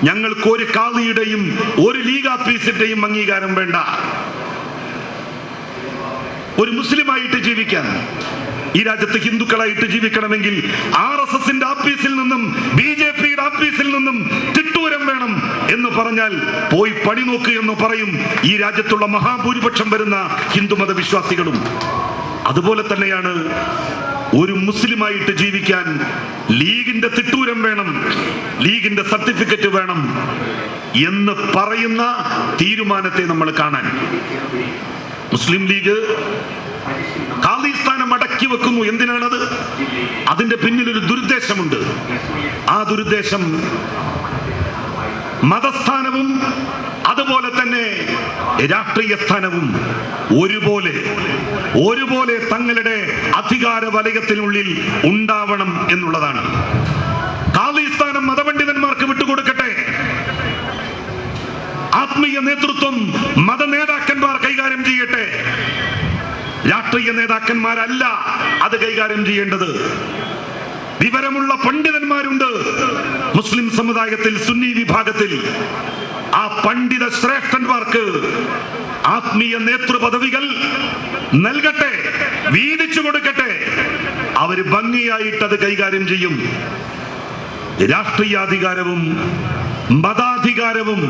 ഞങ്ങൾക്ക് ഒരു കാളിയുടെയും ഒരു ലീഗ് ഓഫീസിന്റെയും അംഗീകാരം വേണ്ട. ഒരു മുസ്ലിമായിട്ട് ജീവിക്കാൻ, ഈ രാജ്യത്ത് ഹിന്ദുക്കളായിട്ട് ജീവിക്കണമെങ്കിൽ RSSന്റെ ഓഫീസിൽ നിന്നും BJPയുടെ ഓഫീസിൽ നിന്നും തിട്ടൂരം വേണം എന്ന് പറഞ്ഞാൽ പോയി പണി നോക്ക് എന്ന് പറയും ഈ രാജ്യത്തുള്ള മഹാഭൂരിപക്ഷം വരുന്ന ഹിന്ദുമത വിശ്വാസികളും. അതുപോലെ തന്നെയാണ് ഒരു മുസ്ലിമായിട്ട് ജീവിക്കാൻ ലീഗിന്റെ തിട്ടൂരം വേണം, ലീഗിന്റെ സർട്ടിഫിക്കറ്റ് വേണം എന്ന് പറയുന്ന തീരുമാനത്തെ നമ്മൾ കാണാൻ. മുസ്ലിം ലീഗ് ഖാലിസ്ഥാനം അടക്കി വെക്കുന്നു. എന്തിനാണത്? അതിന്റെ പിന്നിൽ ഒരു ദുരുദ്ദേശമുണ്ട്. ആ ദുരുദ്ദേശം മതസ്ഥാനവും അതുപോലെ തന്നെ രാഷ്ട്രീയ സ്ഥാനവും ഒരുപോലെ തങ്ങളുടെ അധികാര വലയത്തിനുള്ളിൽ ഉണ്ടാവണം എന്നുള്ളതാണ്. ഖാലിസ്ഥാനം മതപണ്ഡിതന്മാർക്ക് വിട്ടുകൊടുക്കട്ടെ, ആത്മീയ നേതൃത്വം മത നേതാക്കന്മാർ കൈകാര്യം ചെയ്യട്ടെ. രാഷ്ട്രീയ നേതാക്കന്മാരല്ല അത് കൈകാര്യം ചെയ്യേണ്ടത്. വിവരമുള്ള പണ്ഡിതന്മാരുണ്ട് മുസ്ലിം സമുദായത്തിൽ, സുന്നി വിഭാഗത്തിൽ. ആ പണ്ഡിത ശ്രേഷ്ഠന്മാർക്ക് ആത്മീയ നേതൃപദവികൾ നൽകട്ടെ, വീതിച്ചു കൊടുക്കട്ടെ. അവര് ഭംഗിയായിട്ട് അത് കൈകാര്യം ചെയ്യും. രാഷ്ട്രീയാധികാരവും മതാധികാരവും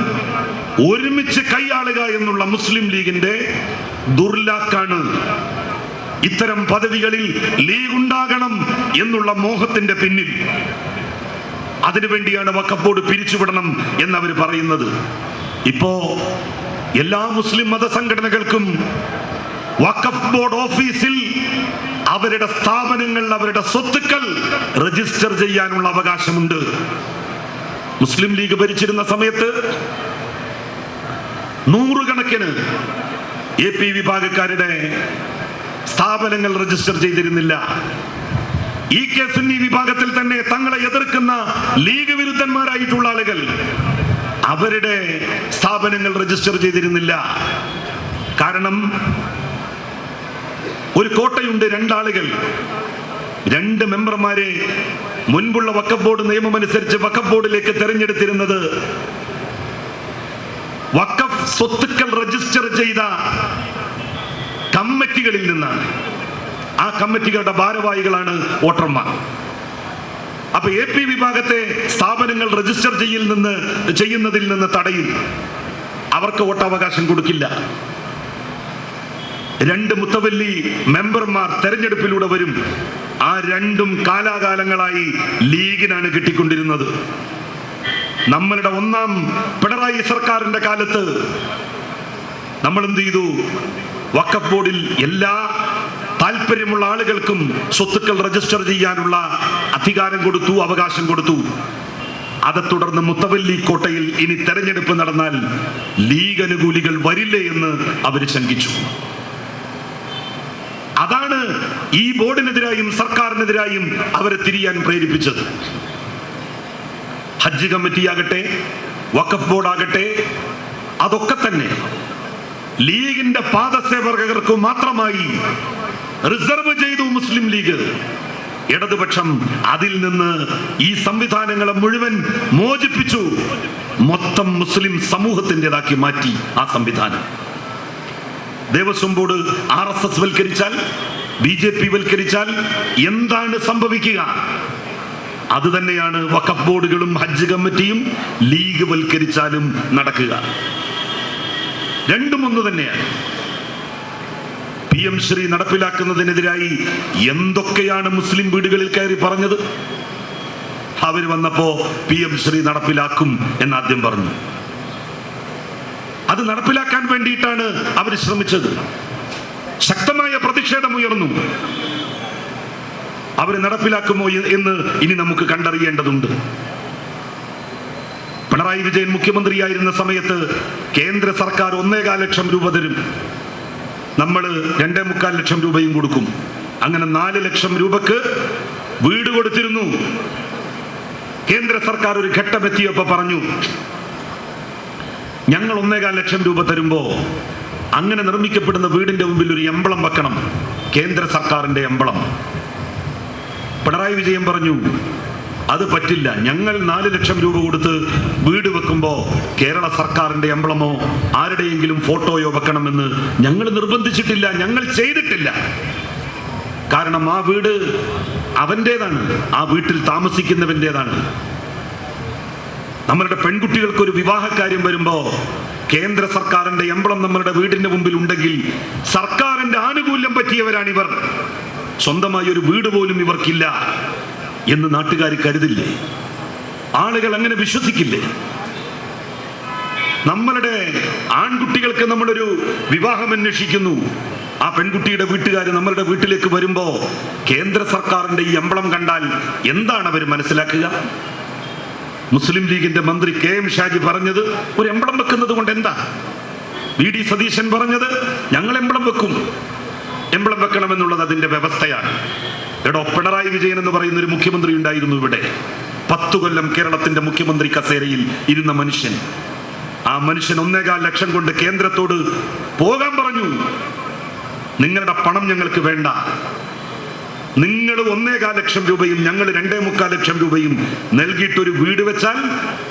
ഒരുമിച്ച് കൈയാളുക എന്നുള്ള മുസ്ലിം ലീഗിന്റെ ദുർലാക്കാണ്. ഇത്തരം പദവികളിൽ ലീഗ് ഉണ്ടാകണം എന്നുള്ള മോഹത്തിന്റെ പിന്നിൽ അതിനുവേണ്ടിയാണ് വഖഫ് ബോർഡ് പിരിച്ചുവിടണം എന്നവർ പറയുന്നത്. ഇപ്പോ എല്ലാ മുസ്ലിം മതസംഘടനകൾക്കും വഖഫ് ബോർഡ് ഓഫീസിൽ അവരുടെ സ്ഥാപനങ്ങൾ, അവരുടെ സ്വത്തുക്കൾ രജിസ്റ്റർ ചെയ്യാനുള്ള അവകാശമുണ്ട്. മുസ്ലിം ലീഗ് ഭരിച്ചിരുന്ന സമയത്ത് നൂറുകണക്കിന് AP വിഭാഗക്കാരുടെ സ്ഥാപനങ്ങൾ രജിസ്റ്റർ ചെയ്തിരുന്നില്ല. EK സുന്നി വിഭാഗത്തിൽ തന്നെ തങ്ങളെ എതിർക്കുന്ന ലീഗ് വിരുദ്ധന്മാരായിട്ടുള്ള ആളുകൾ അവരുടെ സ്ഥാപനങ്ങൾ രജിസ്റ്റർ ചെയ്തിരുന്നില്ല. കാരണം ഒരു കോട്ടയുണ്ട്, രണ്ടാളുകൾ, 2 മെമ്പർമാരെ മുൻപുള്ള വഖഫ് ബോർഡ് നിയമം അനുസരിച്ച് വഖഫ് ബോർഡിലേക്ക് തെരഞ്ഞെടുത്തിരുന്നത് വഖഫ് സ്വത്തുക്കൾ രജിസ്റ്റർ ചെയ്ത കമ്മിറ്റികളിൽ നിന്നാണ്. ആ കമ്മിറ്റികളുടെ ഭാരവാഹികളാണ് വോട്ടർമാർ. അപ്പൊ AP വിഭാഗത്തെ സ്ഥാപനങ്ങൾ രജിസ്റ്റർ ചെയ്യുന്നതിൽ നിന്ന് തടയും. അവർക്ക് വോട്ടവകാശം കൊടുക്കില്ല. 2 മുത്തവല്ലി മെമ്പർമാർ തെരഞ്ഞെടുപ്പിലൂടെ വരും. ആ 2ഉം കാലാകാലങ്ങളായി ലീഗിനാണ് കിട്ടിക്കൊണ്ടിരുന്നത്. നമ്മളുടെ 1ാം പിണറായി സർക്കാരിന്റെ കാലത്ത് നമ്മൾ എന്ത് ചെയ്തു? വഖഫ് ബോർഡിൽ എല്ലാ താല്പര്യമുള്ള ആളുകൾക്കും സ്വത്തുക്കൾ രജിസ്റ്റർ ചെയ്യാനുള്ള അധികാരം കൊടുത്തു, അവകാശം കൊടുത്തു. அதை തുടർന്ന് മുത്തവല്ലി കോട്ടയിൽ ഇനി തെരഞ്ഞെടുപ്പ് നടന്നാൽ ലീഗ് അനുകൂലികൾ വരില്ലേ എന്ന് അവർ ശങ്കിച്ചു. അതാണ് ഈ ബോർഡിനെതിരായും സർക്കാരിനെതിരായും അവരെ തിരിയാൻ പ്രേരിപ്പിച്ചത്. ഹജ്ജ് കമ്മിറ്റി ആകട്ടെ, വഖഫ് ബോർഡ് ആകട്ടെ, അതൊക്കെ തന്നെ ലീഗിന്റെ പാദസേവകർക്ക് മാത്രമായി റിസർവ് ചെയ്തു മുസ്ലിം ലീഗ്. ഇടതുപക്ഷം അതിൽ നിന്ന് ഈ സംവിധാനങ്ങളെ മുഴുവൻ മോചിപ്പിച്ചു, മൊത്തം മുസ്ലിം സമൂഹത്തിൻ്റെതാക്കി മാറ്റി ആ സംവിധാനം. ദേവസ്വം ബോർഡ് RSS വൽക്കരിച്ചാൽ, BJP വൽക്കരിച്ചാൽ എന്താണ് സംഭവിക്കുക? അത് തന്നെയാണ് വഖഫ് ബോർഡുകളും ഹജ്ജ് കമ്മിറ്റിയും ലീഗ് വൽക്കരിച്ചാലും നടക്കുക. രണ്ടും ഒന്ന് തന്നെയാണ്. PM ശ്രീ നടപ്പിലാക്കുന്നതിനെതിരായി എന്തൊക്കെയാണ് മുസ്ലിം വീടുകളിൽ കയറി പറഞ്ഞത്? അവർ വന്നപ്പോ PM ശ്രീ നടപ്പിലാക്കും എന്നാദ്യം പറഞ്ഞു. അത് നടപ്പിലാക്കാൻ വേണ്ടിയിട്ടാണ് അവർ ശ്രമിച്ചത്. ശക്തമായ പ്രതിഷേധമുയർന്നു. അവർ നടപ്പിലാക്കുമോ എന്ന് ഇനി നമുക്ക് കണ്ടറിയേണ്ടതുണ്ട്. പിണറായി വിജയൻ മുഖ്യമന്ത്രിയായിരുന്ന സമയത്ത് കേന്ദ്ര സർക്കാർ 1.25 ലക്ഷം രൂപ തരും, നമ്മൾ 2.25 ലക്ഷം രൂപയും കൊടുക്കും. അങ്ങനെ 4 ലക്ഷം രൂപക്ക് വീട് കൊടുത്തിരുന്നു. കേന്ദ്ര സർക്കാർ ഒരു ഘട്ടമെത്തിയപ്പോ പറഞ്ഞു, ഞങ്ങൾ 1.25 ലക്ഷം രൂപ തരുമ്പോ അങ്ങനെ നിർമ്മിക്കപ്പെടുന്ന വീടിന്റെ മുമ്പിൽ ഒരു എംബ്ലം വെക്കണം, കേന്ദ്ര സർക്കാരിന്റെ എംബ്ലം. പിണറായി വിജയൻ പറഞ്ഞു, അത് പറ്റില്ല, ഞങ്ങൾ 4 ലക്ഷം രൂപ കൊടുത്ത് വീട് വെക്കുമ്പോ കേരള സർക്കാരിന്റെ എംബ്ലമോ ആരുടെയെങ്കിലും ഫോട്ടോയോ വെക്കണമെന്ന് ഞങ്ങൾ നിർബന്ധിച്ചിട്ടില്ല, ഞങ്ങൾ ചെയ്തിട്ടില്ല. കാരണം ആ വീട് അവൻ്റെതാണ്, ആ വീട്ടിൽ താമസിക്കുന്നവൻ്റെതാണ്. നമ്മളുടെ പെൺകുട്ടികൾക്ക് ഒരു വിവാഹകാര്യം വരുമ്പോ കേന്ദ്ര സർക്കാരിന്റെ എംബ്ലം നമ്മളുടെ വീടിന്റെ മുമ്പിൽ ഉണ്ടെങ്കിൽ സർക്കാരിന്റെ ആനുകൂല്യം പറ്റിയവരാണിവർ, സ്വന്തമായി ഒരു വീട് പോലും ഇവർക്കില്ല എന്ന് നാട്ടുകാർ കരുതില്ലേ? ആളുകൾ അങ്ങനെ വിശ്വസിക്കില്ലേ? നമ്മളുടെ ആൺകുട്ടികൾക്ക് നമ്മളൊരു വിവാഹം അന്വേഷിക്കുന്നു, ആ പെൺകുട്ടിയുടെ വീട്ടുകാർ നമ്മളുടെ വീട്ടിലേക്ക് വരുമ്പോ കേന്ദ്ര സർക്കാരിന്റെ ഈ എംബ്ലം കണ്ടാൽ എന്താണ് അവർ മനസ്സിലാക്കുക? മുസ്ലിം ലീഗിന്റെ മന്ത്രി KM ഷാജി പറഞ്ഞത്, ഒരു എംബ്ലം വെക്കുന്നത് കൊണ്ട് എന്താ? VD സതീശൻ പറഞ്ഞത്, ഞങ്ങൾ എംബ്ലം വെക്കും, എംബ്ലം വെക്കണമെന്നുള്ളത് അതിന്റെ വ്യവസ്ഥയാണ്. എടോ, പിണറായി വിജയൻ എന്ന് പറയുന്ന ഒരു മുഖ്യമന്ത്രി ഉണ്ടായിരുന്നു ഇവിടെ. 10 കൊല്ലം കേരളത്തിന്റെ മുഖ്യമന്ത്രി കസേരയിൽ ഇരുന്ന മനുഷ്യൻ. ആ മനുഷ്യൻ 1.25 ലക്ഷം കൊണ്ട് കേന്ദ്രത്തോട് പോകാൻ പറഞ്ഞു. നിങ്ങളുടെ പണം ഞങ്ങൾക്ക് വേണ്ട, നിങ്ങൾ 1.25 ലക്ഷം രൂപയും ഞങ്ങൾ 2.25 ലക്ഷം രൂപയും നൽകിയിട്ടൊരു വീട് വെച്ചാൽ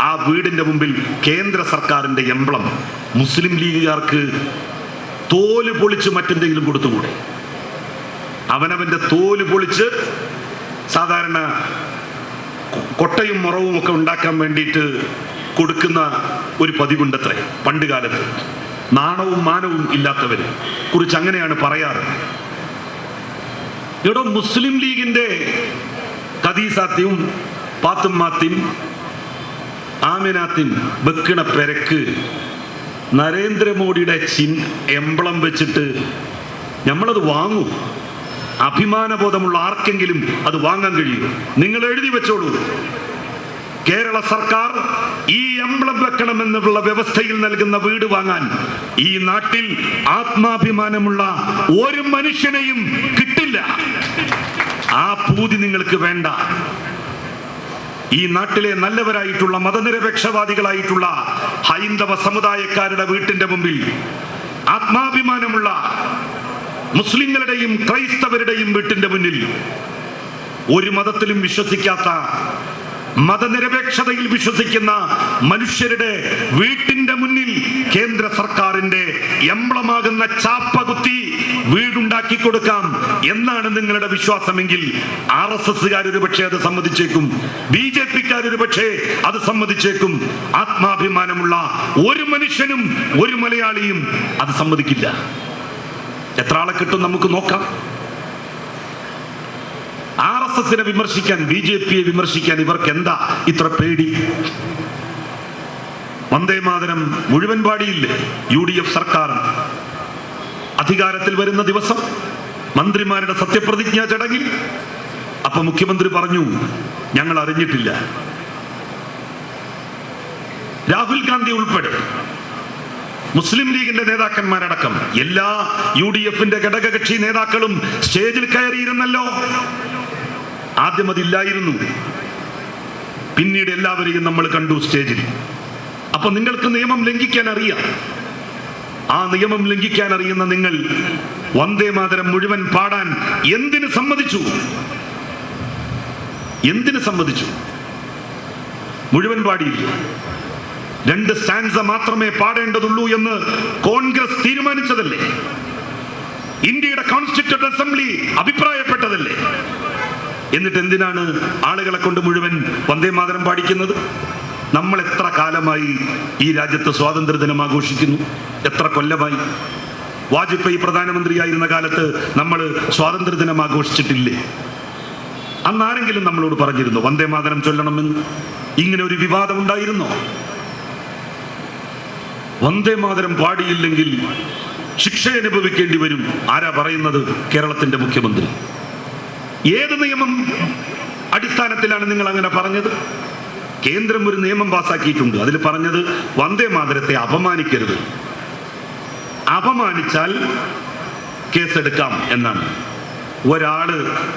ആ വീടിന്റെ മുമ്പിൽ കേന്ദ്ര സർക്കാരിന്റെ എംബ്ലം. മുസ്ലിം ലീഗുകാർക്ക് തോല് പൊളിച്ച് മറ്റെന്തെങ്കിലും കൊടുത്തുകൂടെ? അവനവന്റെ തോല് പൊളിച്ച് സാധാരണ കൊട്ടയും മുറവും ഒക്കെ ഉണ്ടാക്കാൻ വേണ്ടിയിട്ട് കൊടുക്കുന്ന ഒരു പതിവുണ്ടത്രേ പണ്ട് കാലത്ത്. നാണവും മാനവും ഇല്ലാത്തവരെ കുറിച്ച് അങ്ങനെയാണ് പറയാറ്. ഇവിടെ മുസ്ലിം ലീഗിന്റെ ഖദീസാത്തിയും പാത്തുമ്മാത്തിയും ആമിനാത്തിയും വെക്കണ പെരക്ക് നരേന്ദ്രമോദിയുടെ എംബ്ലം വെച്ചിട്ട് നമ്മളത് വാങ്ങും. അഭിമാനബോധമുള്ള ആർക്കെങ്കിലും അത് വാങ്ങാൻ കഴിയും? നിങ്ങൾ എഴുതി വെച്ചോളൂ, കേരള സർക്കാർ ഈ എംബ്ലം വെക്കണമെന്നുള്ള വ്യവസ്ഥയിൽ നൽകുന്ന വീട് വാങ്ങാൻ ഈ നാട്ടിൽ ആത്മാഭിമാനമുള്ള ഒരു മനുഷ്യനെയും കിട്ടില്ല. ആ പൂതി നിങ്ങൾക്ക് വേണ്ട. ഈ നാട്ടിലെ നല്ലവരായിട്ടുള്ള മതനിരപേക്ഷവാദികളായിട്ടുള്ള ഹൈന്ദവ സമുദായക്കാരുടെ വീട്ടിന്റെ മുമ്പിൽ ആത്മാഭിമാനമുള്ള മുസ്ലിങ്ങളുടെയും ക്രൈസ്തവരുടെയും വീട്ടിന്റെ മുന്നിൽ ഒരു മതത്തിലും വിശ്വസിക്കാത്ത, മതനിരപേക്ഷതയിൽ വിശ്വസിക്കുന്ന മനുഷ്യരുടെ വീട്ടിന്റെ മുന്നിൽ കേന്ദ്ര സർക്കാരിന്റെ എംബ്ലമാകുന്ന ചാപ്പ കുത്തി വീടുണ്ടാക്കി കൊടുക്കാം എന്നാണ് നിങ്ങളുടെ വിശ്വാസമെങ്കിൽ RSSകാർ ഒരു പക്ഷേ അത് സമ്മതിച്ചേക്കും, BJPക്കാർ ഒരു പക്ഷേ അത് സമ്മതിച്ചേക്കും. ആത്മാഭിമാനമുള്ള ഒരു മനുഷ്യനും ഒരു മലയാളിയും അത് സമ്മതിക്കില്ല. എത്ര ആളെ കിട്ടും നമുക്ക് നോക്കാം. RSSനെ വിമർശിക്കാൻ, BJPയെ വിമർശിക്കാൻ ഇവർക്ക് എന്താ ഇത്ര പേടി? വന്ദേമാതരം മുഴുവൻ പാടിയില്ലേ UDF സർക്കാർ അധികാരത്തിൽ വരുന്ന ദിവസം മന്ത്രിമാരുടെ സത്യപ്രതിജ്ഞാ ചടങ്ങിൽ? അപ്പൊ മുഖ്യമന്ത്രി പറഞ്ഞു, ഞങ്ങൾ അറിഞ്ഞിട്ടില്ല. രാഹുൽ ഗാന്ധി ഉൾപ്പെടെ മുസ്ലിം ലീഗിന്റെ നേതാക്കന്മാരടക്കം എല്ലാ UDFന്റെ ഘടകകക്ഷി നേതാക്കളും സ്റ്റേജിൽ കയറിയിരുന്നല്ലോ. ആദ്യം അതില്ലായിരുന്നു, പിന്നീട് എല്ലാവരെയും നമ്മൾ കണ്ടു സ്റ്റേജിൽ. അപ്പൊ നിങ്ങൾക്ക് നിയമം ലംഘിക്കാൻ അറിയാം. ആ നിയമം ലംഘിക്കാൻ അറിയുന്ന നിങ്ങൾ വന്ദേമാതരം മുഴുവൻ പാടാൻ എന്തിന് സമ്മതിച്ചു? എന്തിന് സമ്മതിച്ചു? മുഴുവൻ പാടിയില്ല. 2 സ്റ്റാൻസ മാത്രമേ പാടേണ്ടതുള്ളൂ എന്ന് കോൺഗ്രസ് തീരുമാനിച്ചതല്ലേ? കോൺസ്റ്റിറ്റ്യൂട്ട് അസംബ്ലി അഭിപ്രായപ്പെട്ടതല്ലേ. എന്നിട്ട് എന്തിനാണ് ആളുകളെ കൊണ്ട് മുഴുവൻ വന്ദേ മാതരം പാടിക്കുന്നത്? നമ്മൾ എത്ര കാലമായി ഈ രാജ്യത്ത് സ്വാതന്ത്ര്യ ദിനം ആഘോഷിക്കുന്നു? എത്ര കൊല്ലമായി? വാജ്പേയി പ്രധാനമന്ത്രിയായിരുന്ന കാലത്ത് നമ്മൾ സ്വാതന്ത്ര്യ ദിനം ആഘോഷിച്ചിട്ടില്ലേ? അന്ന് ആരെങ്കിലും നമ്മളോട് പറഞ്ഞിരുന്നു വന്ദേ മാതരം ചൊല്ലണമെന്ന്? ഇങ്ങനെ ഒരു വിവാദം ഉണ്ടായിരുന്നോ? വന്ദേ മാതരം പാടിയില്ലെങ്കിൽ ശിക്ഷ അനുഭവിക്കേണ്ടി വരും. ആരാ പറയുന്നത്? കേരളത്തിന്റെ മുഖ്യമന്ത്രി. ഏത് നിയമം അടിസ്ഥാനത്തിലാണ് നിങ്ങൾ അങ്ങനെ പറഞ്ഞത്? കേന്ദ്രം ഒരു നിയമം പാസാക്കിയിട്ടുണ്ട്. അതിൽ പറഞ്ഞത് വന്ദേ മാതരത്തെ അപമാനിക്കരുത്, അപമാനിച്ചാൽ കേസെടുക്കാം എന്നാണ്. ഒരാള്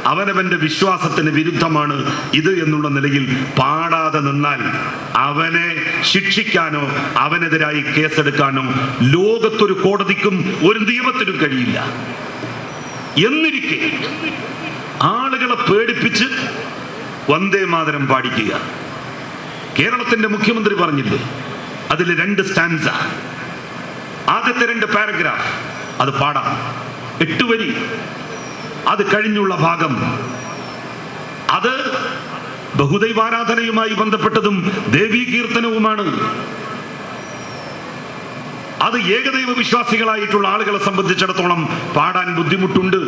അവനവന്റെ വിശ്വാസത്തിന് വിരുദ്ധമാണ് ഇത് എന്നുള്ള നിലയിൽ പാടാതെ നിന്നാൽ അവനെ ശിക്ഷിക്കാനോ അവനെതിരായി കേസെടുക്കാനോ ലോകത്തൊരു കോടതിക്കും ഒരു നിയമത്തിനും കഴിയില്ല. എന്നിരിക്കെ ആളുകളെ പേടിപ്പിച്ച് വന്ദേ മാതരം പാടിക്കുക. കേരളത്തിന്റെ മുഖ്യമന്ത്രി പറഞ്ഞില്ലേ, അതിൽ 2 സ്റ്റാൻസ, ആദ്യത്തെ 2 പാരഗ്രാഫ് അത് പാടാം, 8 വരി. അത് കഴിഞ്ഞുള്ള ഭാഗം അത് ബഹുദൈവാരാധനയുമായി ബന്ധപ്പെട്ടതും ദേവീ കീർത്തനവുമാണ്. അത് ഏകദൈവ വിശ്വാസികളായിട്ടുള്ള ആളുകളെ സംബന്ധിച്ചിടത്തോളം പാടാൻ ബുദ്ധിമുട്ടുണ്ട്.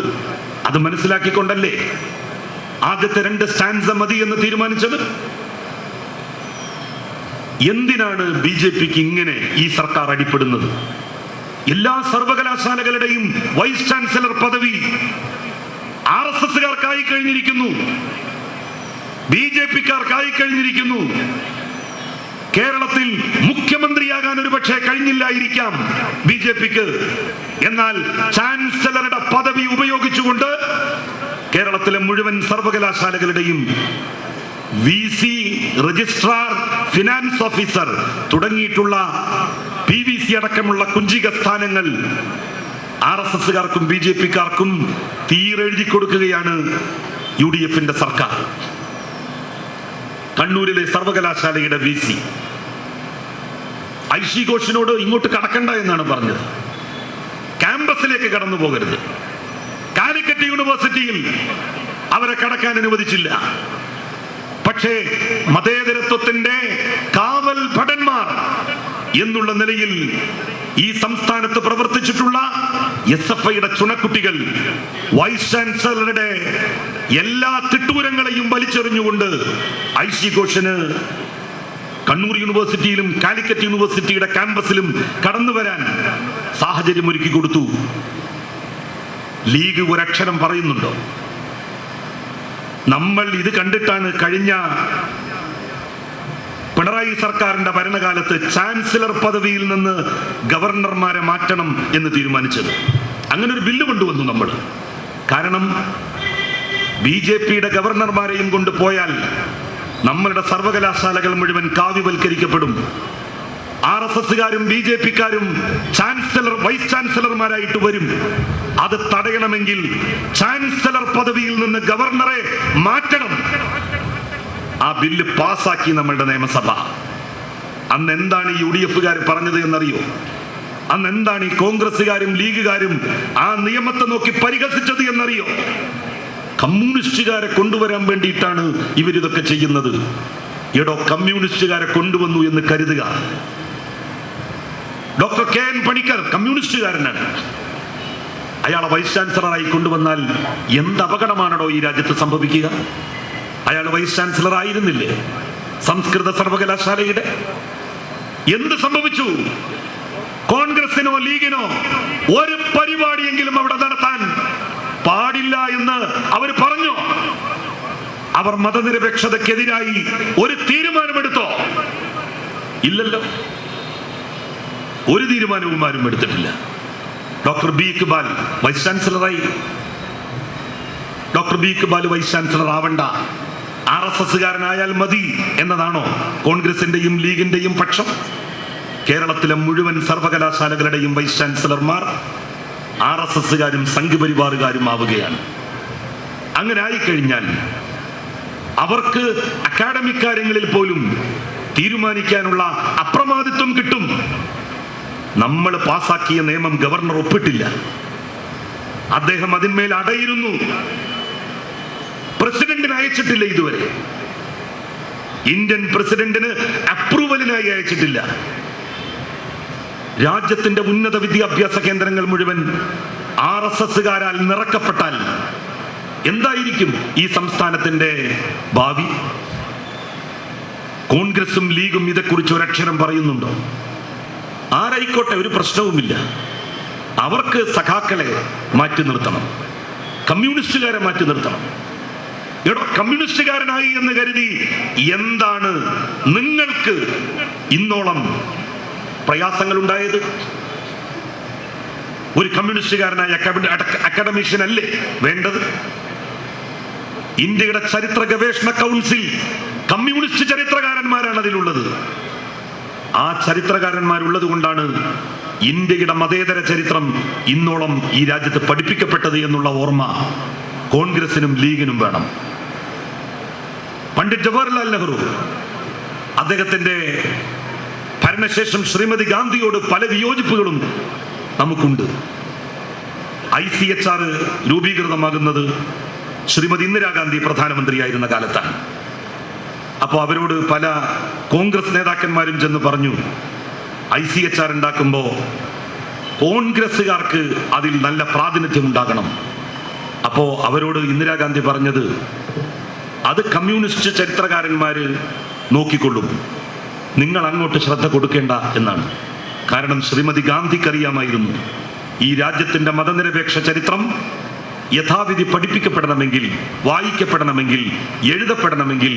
അത് മനസ്സിലാക്കിക്കൊണ്ടല്ലേ ആദ്യത്തെ 2 സ്റ്റാൻസ മതി എന്ന് തീരുമാനിച്ചത്? എന്തിനാണ് BJPക്ക് ഇങ്ങനെ ഈ സർക്കാർ അടിപ്പെടുന്നത്? എല്ലാ സർവകലാശാലകളുടെയും വൈസ് ചാൻസലർ പദവി RSSകാർക്കായി കഴിഞ്ഞിരിക്കുന്നു, BJPക്കാർക്കായി കഴിഞ്ഞിരിക്കുന്നു. കേരളത്തിൽ മുഖ്യമന്ത്രിയാകാൻ ഒരു പക്ഷേ കഴിഞ്ഞില്ലായിരിക്കാം BJPക്ക്. എന്നാൽ ചാൻസലറുടെ പദവി ഉപയോഗിച്ചുകൊണ്ട് കേരളത്തിലെ മുഴുവൻ സർവകലാശാലകളുടെയും VC, രജിസ്ട്രാർ, ഫിനാൻസ് ഓഫീസർ തുടങ്ങിയിട്ടുള്ള PVC അടക്കമുള്ള കുഞ്ചിക സ്ഥാനങ്ങൾ RSSകാർക്കും BJPക്കാർക്കും തീരെഴുതി കൊടുക്കുകയാണ് UDFന്റെ സർക്കാർ. കണ്ണൂരിലെ സർവകലാശാലയുടെ VC ഐഷി ഘോഷിനോട് ഇങ്ങോട്ട് കടക്കണ്ട എന്നാണ് പറഞ്ഞത്. ക്യാമ്പസിലേക്ക് കടന്നു പോകരുത്. കാലിക്കറ്റ് യൂണിവേഴ്സിറ്റിയിൽ അവരെ കടക്കാൻ അനുവദിച്ചില്ല. പക്ഷേ മതേതരത്വത്തിന്റെ കാവൽ ഭടന്മാർ എന്നുള്ള നിലയിൽ ഈ സംസ്ഥാനത്ത് പ്രവർത്തിച്ചിട്ടുള്ള SFIയുടെ ചുണക്കുട്ടികൾ വൈസ് ചാൻസലറുടെ എല്ലാ തിട്ടൂരങ്ങളെയും വലിച്ചെറിഞ്ഞുകൊണ്ട് ഐഷി ഘോഷിന് കണ്ണൂർ യൂണിവേഴ്സിറ്റിയിലും കാലിക്കറ്റ് യൂണിവേഴ്സിറ്റിയുടെ ക്യാമ്പസിലും കടന്നു വരാൻ സാഹചര്യം ഒരുക്കി കൊടുത്തു. ലീഗ് ഒരക്ഷരം പറയുന്നുണ്ടോ? നമ്മൾ ഇത് കണ്ടിട്ടാണ് കഴിഞ്ഞ പിണറായി സർക്കാരിന്റെ ഭരണകാലത്ത് ചാൻസലർ പദവിയിൽ നിന്ന് ഗവർണർമാരെ മാറ്റണം എന്ന് തീരുമാനിച്ചത്. അങ്ങനെ ഒരു ബില്ല് കൊണ്ടുവന്നു നമ്മൾ. കാരണം BJPയുടെ ഗവർണർമാരെയും കൊണ്ടുപോയാൽ നമ്മളുടെ സർവകലാശാലകൾ മുഴുവൻ കാവ്യവൽക്കരിക്കപ്പെടും. RSSകാരും BJPക്കാരും ചാൻസലർ വൈസ് ചാൻസലർമാരായിട്ട് വരും. അത് തടയണമെങ്കിൽ ചാൻസലർ പദവിയിൽ നിന്ന് ഗവർണറെ മാറ്റണം. ആ ബില്ല് പാസാക്കി നമ്മളുടെ നിയമസഭ. അന്ന് എന്താണ് ഈ UDFകാർ പറഞ്ഞത് എന്നറിയോ? അന്ന് എന്താണ് ഈ കോൺഗ്രസുകാരും ലീഗുകാരും ആ നിയമത്തെ നോക്കി പരിഹസിച്ചത് എന്നറിയോ? കമ്മ്യൂണിസ്റ്റുകാരെ കൊണ്ടുവരാൻ വേണ്ടിയിട്ടാണ് ഇവരിതൊക്കെ ചെയ്യുന്നത്. എടോ, കമ്മ്യൂണിസ്റ്റുകാരെ കൊണ്ടുവന്നു എന്ന് കരുതുക. ഡോക്ടർ KN പണിക്കർ കമ്മ്യൂണിസ്റ്റുകാരനാണ്. അയാളെ വൈസ് ചാൻസലറായി കൊണ്ടുവന്നാൽ എന്ത് അപകടമാണോ ഈ രാജ്യത്ത് സംഭവിക്കുക? അയാൾ വൈസ് ചാൻസലർ ആയിരുന്നില്ലേ സംസ്കൃത സർവകലാശാലയുടെ? എന്ത് സംഭവിച്ചു? കോൺഗ്രസിനോ ലീഗിനോ ഒരു പരിപാടിയെങ്കിലും അവിടെ നടത്താൻ പാടില്ല എന്ന് അവർ പറഞ്ഞു. അവർ മതനിരപേക്ഷതയ്ക്കെതിരായി ഒരു തീരുമാനമെടുത്തോ? ഇല്ലല്ലോ, ഒരു തീരുമാനവും ആരും എടുത്തിട്ടില്ല. Doctor B. ഇക്ബാൽ വൈസ് ചാൻസലറായി. Doctor B. Iqbal vice chancellor ആവണ്ട, RSSകാരനായാൽ മതി എന്നതാണോ കോൺഗ്രസിന്റെയും ലീഗിന്റെയും പക്ഷം? കേരളത്തിലെ മുഴുവൻ സർവകലാശാലകളുടെയും വൈസ് ചാൻസലർമാർ RSSകാരും സംഘപരിവാറുകാരും ആവുകയാണ്. അങ്ങനെ ആയിക്കഴിഞ്ഞാൽ അവർക്ക് അക്കാഡമിക് കാര്യങ്ങളിൽ പോലും തീരുമാനിക്കാനുള്ള അപ്രമാദിത്വം കിട്ടും. നമ്മൾ പാസാക്കിയ നിയമം ഗവർണർ ഒപ്പിട്ടില്ല. അദ്ദേഹം അതിന്മേൽ അടയിരുന്നു. പ്രസിഡന്റിന് അയച്ചിട്ടില്ല ഇതുവരെ. ഇന്ത്യൻ പ്രസിഡന്റിന് അപ്രൂവലിനായി അയച്ചിട്ടില്ല. രാജ്യത്തിന്റെ ഉന്നത വിദ്യാഭ്യാസ കേന്ദ്രങ്ങൾ മുഴുവൻ RSSകാരാൽ നിറക്കപ്പെട്ടാൽ എന്തായിരിക്കും ഈ സംസ്ഥാനത്തിന്റെ ഭാവി? കോൺഗ്രസും ലീഗും ഇതേക്കുറിച്ച് ഒരക്ഷരം പറയുന്നുണ്ടോ? ആരായിക്കോട്ടെ, ഒരു പ്രശ്നവുമില്ല. അവർക്ക് സഖാക്കളെ മാറ്റി നിർത്തണം, കമ്മ്യൂണിസ്റ്റുകാരെ മാറ്റി നിർത്തണം. കമ്മ്യൂണിസ്റ്റുകാരനായി എന്ന് കരുതി എന്താണ് നിങ്ങൾക്ക് ഇന്നോളം പ്രയാസങ്ങൾ ഉണ്ടായത്? ഒരു കമ്മ്യൂണിസ്റ്റുകാരനായ അക്കാഡമിഷ്യൻ അല്ലേ വേണ്ടത്? ഇന്ത്യയുടെ ചരിത്ര ഗവേഷണ കൗൺസിൽ കമ്മ്യൂണിസ്റ്റ് ചരിത്രകാരന്മാരാണ് അതിലുള്ളത്. ആ ചരിത്രകാരന്മാരുള്ളത് കൊണ്ടാണ് ഇന്ത്യയുടെ മതേതര ചരിത്രം ഇന്നോളം ഈ രാജ്യത്ത് പഠിപ്പിക്കപ്പെട്ടത് എന്നുള്ള ഓർമ്മ കോൺഗ്രസിനും ലീഗിനും വേണം. പണ്ഡിറ്റ് ജവഹർലാൽ നെഹ്റു, അദ്ദേഹത്തിന്റെ ഭരണശേഷം ശ്രീമതി ഗാന്ധിയോട് പല വിയോജിപ്പുകളും നമുക്കുണ്ട്. ICHR രൂപീകൃതമാകുന്നത് ശ്രീമതി ഇന്ദിരാഗാന്ധി പ്രധാനമന്ത്രിയായിരുന്ന കാലത്താണ്. അപ്പോൾ അവരോട് പല കോൺഗ്രസ് നേതാക്കന്മാരും ചെന്ന് പറഞ്ഞു, ICHR ഉണ്ടാക്കുമ്പോൾ കോൺഗ്രസ്സുകാർക്ക് അതിൽ നല്ല പ്രാതിനിധ്യം ഉണ്ടാകണം. അപ്പോൾ അവരോട് ഇന്ദിരാഗാന്ധി പറഞ്ഞത്, അത് കമ്മ്യൂണിസ്റ്റ് ചരിത്രകാരന്മാര് നോക്കിക്കൊള്ളും, നിങ്ങൾ അങ്ങോട്ട് ശ്രദ്ധ കൊടുക്കേണ്ട എന്നാണ്. കാരണം ശ്രീമതി ഗാന്ധിക്കറിയാമായിരുന്നു, ഈ രാജ്യത്തിന്റെ മതനിരപേക്ഷ ചരിത്രം യഥാവിധി പഠിപ്പിക്കപ്പെടണമെങ്കിൽ, വായിക്കപ്പെടണമെങ്കിൽ, എഴുതപ്പെടണമെങ്കിൽ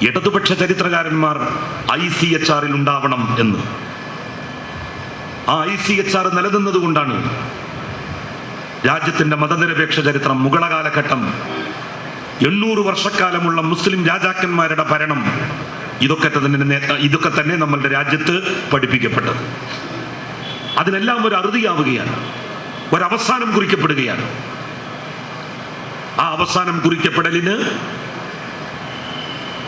ഇടതുപക്ഷ ചരിത്രകാരന്മാർ ICHR ഉണ്ടാവണം എന്ന്. ആ ICHR നിലനിന്നത് കൊണ്ടാണ് രാജ്യത്തിന്റെ മതനിരപേക്ഷ ചരിത്രം, മുഗള കാലഘട്ടം, 800 വർഷക്കാലമുള്ള മുസ്ലിം രാജാക്കന്മാരുടെ ഭരണം, ഇതൊക്കെ തന്നെ നമ്മളുടെ രാജ്യത്ത് പഠിപ്പിക്കപ്പെട്ടത്. അതിനെല്ലാം ഒരു അറുതിയാവുകയാണ്, ഒരവസാനം കുറിക്കപ്പെടുകയാണ്. ആ അവസാനം കുറിക്കപ്പെടലിന്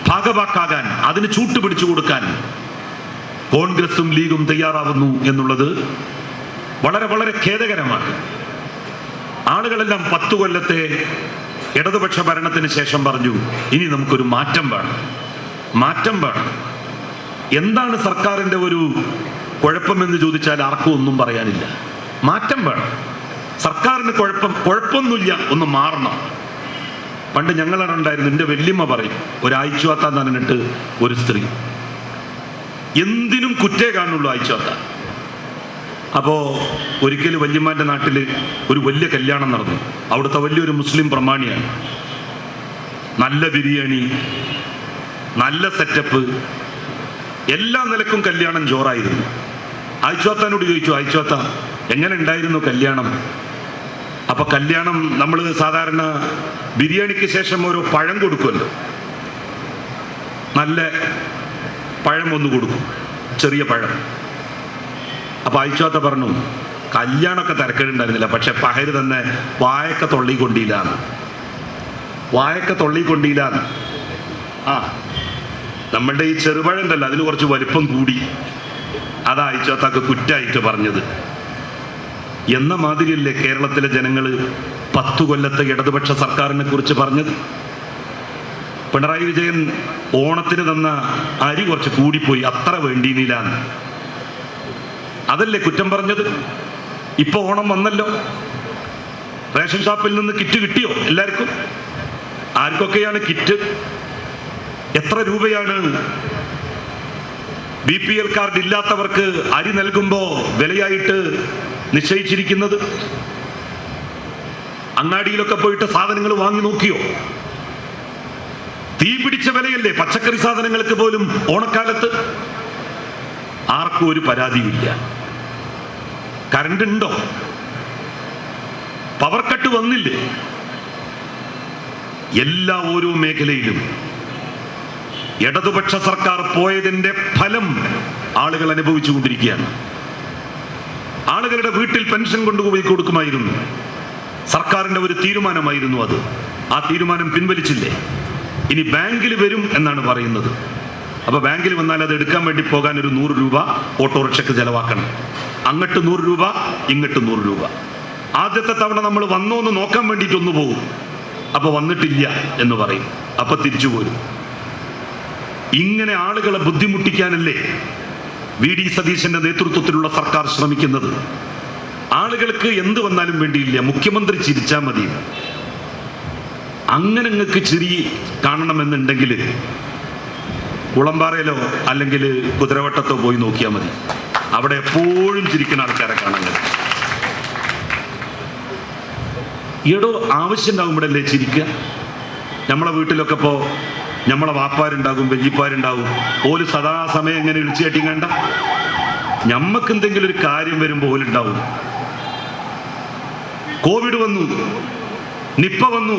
ഭാഗവാക്കാകാൻ, അതിന് ചൂട്ടുപിടിച്ചു കൊടുക്കാൻ കോൺഗ്രസും ലീഗും തയ്യാറാവുന്നു എന്നുള്ളത് വളരെ വളരെ ഖേദകരമാണ്. ആളുകളെല്ലാം 10 കൊല്ലത്തെ ഇടതുപക്ഷ ഭരണത്തിന് ശേഷം പറഞ്ഞു, ഇനി നമുക്കൊരു മാറ്റം വേണം, മാറ്റം വേണം. എന്താണ് സർക്കാരിന്റെ ഒരു കുഴപ്പമെന്ന് ചോദിച്ചാൽ ആർക്കും ഒന്നും പറയാനില്ല. മാറ്റം വേണം. സർക്കാരിന് കുഴപ്പമൊന്നുമില്ല, ഒന്ന് മാറണം. പണ്ട് ഞങ്ങളുണ്ടായിരുന്നു, എൻ്റെ വല്യമ്മ പറയും, ഒരാഴ്ചവാത്താന്ന് പറഞ്ഞിട്ട് ഒരു സ്ത്രീ, എന്തിനും കുറ്റേ കാണുള്ളൂ ആഴ്ചവാത്ത. അപ്പോ ഒരിക്കൽ വല്യമ്മാന്റെ നാട്ടിൽ ഒരു വലിയ കല്യാണം നടന്നു. അവിടുത്തെ വലിയൊരു മുസ്ലിം പ്രമാണിയാണ്. നല്ല ബിരിയാണി, നല്ല സെറ്റപ്പ്, എല്ലാ നിലക്കും കല്യാണം ജോറായിരുന്നു. ആയിഷാത്താനോട് ചോദിച്ചു, ആയിഷാത്ത എങ്ങനെ ഉണ്ടായിരുന്നു കല്യാണം? അപ്പൊ കല്യാണം, നമ്മൾ സാധാരണ ബിരിയാണിക്ക് ശേഷം ഓരോ പഴം കൊടുക്കുമല്ലോ, നല്ല പഴം ഒന്ന് കൊടുക്കും, ചെറിയ പഴം. അപ്പൊ ആയിഷാത്ത പറഞ്ഞു, കല്യാണമൊക്കെ തിരക്കേടുണ്ടായിരുന്നില്ല, പക്ഷെ പഹര് തന്നെ വായൊക്കെ തൊള്ളിക്കൊണ്ടില്ലാന്ന്. വായൊക്കെ തൊള്ളിക്കൊണ്ടില്ലാന്ന്. ആ നമ്മളുടെ ഈ ചെറുപഴം ഉണ്ടല്ലോ, അതിന് കുറച്ച് വലിപ്പം കൂടി, അതാ ആയിഷാത്താക്ക് കുറ്റായിട്ട് പറഞ്ഞത്. എന്ന മാതിരിയല്ലേ കേരളത്തിലെ ജനങ്ങൾ 10 കൊല്ലത്തെ ഇടതുപക്ഷ സർക്കാരിനെ കുറിച്ച് പറഞ്ഞത്? പിണറായി വിജയൻ ഓണത്തിന് തന്ന അരി കുറച്ച് കൂടിപ്പോയി, അത്ര വേണ്ടിയില്ലാന്ന്, അതല്ലേ കുറ്റം പറഞ്ഞത്? ഇപ്പൊ ഓണം വന്നല്ലോ, റേഷൻ ഷോപ്പിൽ നിന്ന് കിറ്റ് കിട്ടിയോ എല്ലാവർക്കും? ആർക്കൊക്കെയാണ് കിറ്റ്? എത്ര രൂപയാണ് BPL കാർഡ് ഇല്ലാത്തവർക്ക് അരി നൽകുമ്പോ വിലയായിട്ട് നിശ്ചയിച്ചിരിക്കുന്നത്? അങ്ങാടിയിലൊക്കെ പോയിട്ട് സാധനങ്ങൾ വാങ്ങി നോക്കിയോ? തീ പിടിച്ച വിലയല്ലേ പച്ചക്കറി സാധനങ്ങൾക്ക് പോലും ഓണക്കാലത്ത്. ആർക്കും ഒരു പരാതിയില്ല. കറണ്ട് ഉണ്ടോ? പവർ കട്ട് വന്നില്ലേ? ഓരോ മേഖലയിലും ഇടതുപക്ഷ സർക്കാർ പോയതിന്റെ ഫലം ആളുകൾ അനുഭവിച്ചുകൊണ്ടിരിക്കുകയാണ്. ആളുകളുടെ വീട്ടിൽ പെൻഷൻ കൊണ്ടുപോയി കൊടുക്കുമായിരുന്നു. സർക്കാരിന്റെ ഒരു തീരുമാനമായിരുന്നു അത്. ആ തീരുമാനം പിൻവലിച്ചില്ലേ? ഇനി ബാങ്കിൽ വരും എന്നാണ് പറയുന്നത്. അപ്പൊ ബാങ്കിൽ വന്നാൽ അത് എടുക്കാൻ വേണ്ടി പോകാൻ ഒരു 100 രൂപ ഓട്ടോറിക്ഷയ്ക്ക് ചെലവാക്കണം. അങ്ങോട്ട് 100 രൂപ, ഇങ്ങോട്ട് 100 രൂപ. ആദ്യത്തെ തവണ നമ്മൾ വന്നോന്ന് നോക്കാൻ വേണ്ടിയിട്ടൊന്നു പോകും, അപ്പൊ വന്നിട്ടില്ല എന്ന് പറയും, അപ്പൊ തിരിച്ചു പോരും. ഇങ്ങനെ ആളുകളെ ബുദ്ധിമുട്ടിക്കാനല്ലേ വി.ഡി. സതീശന്റെ നേതൃത്വത്തിലുള്ള സർക്കാർ ശ്രമിക്കുന്നത്? ആളുകൾക്ക് എന്ത് വന്നാലും വേണ്ടിയില്ല, മുഖ്യമന്ത്രി ചിരിച്ചാൽ മതി. അങ്ങനെ നിങ്ങൾക്ക് ചിരി കാണണമെന്നുണ്ടെങ്കിൽ കുളമ്പാറയിലോ അല്ലെങ്കിൽ കുതിരവട്ടത്തോ പോയി നോക്കിയാൽ മതി. അവിടെ എപ്പോഴും ചിരിക്കുന്ന ആൾക്കാരെ കാണാൻ കഴിയും. ഈടോ ആവശ്യം ഉണ്ടാകുമ്പോഴല്ലേ ചിരിക്കുക. നമ്മളെ വീട്ടിലൊക്കെ ഇപ്പോൾ നമ്മളെ വാപ്പാരുണ്ടാകും, വെല്ലിപ്പാരുണ്ടാകും, ഓല് സദാസമയം എങ്ങനെ ഇളിച്ചു കെട്ടി വേണ്ട. ഞമ്മക്ക് എന്തെങ്കിലും ഒരു കാര്യം വരുമ്പോൾ ഓലുണ്ടാവും. കോവിഡ് വന്നു, നിപ്പ വന്നു,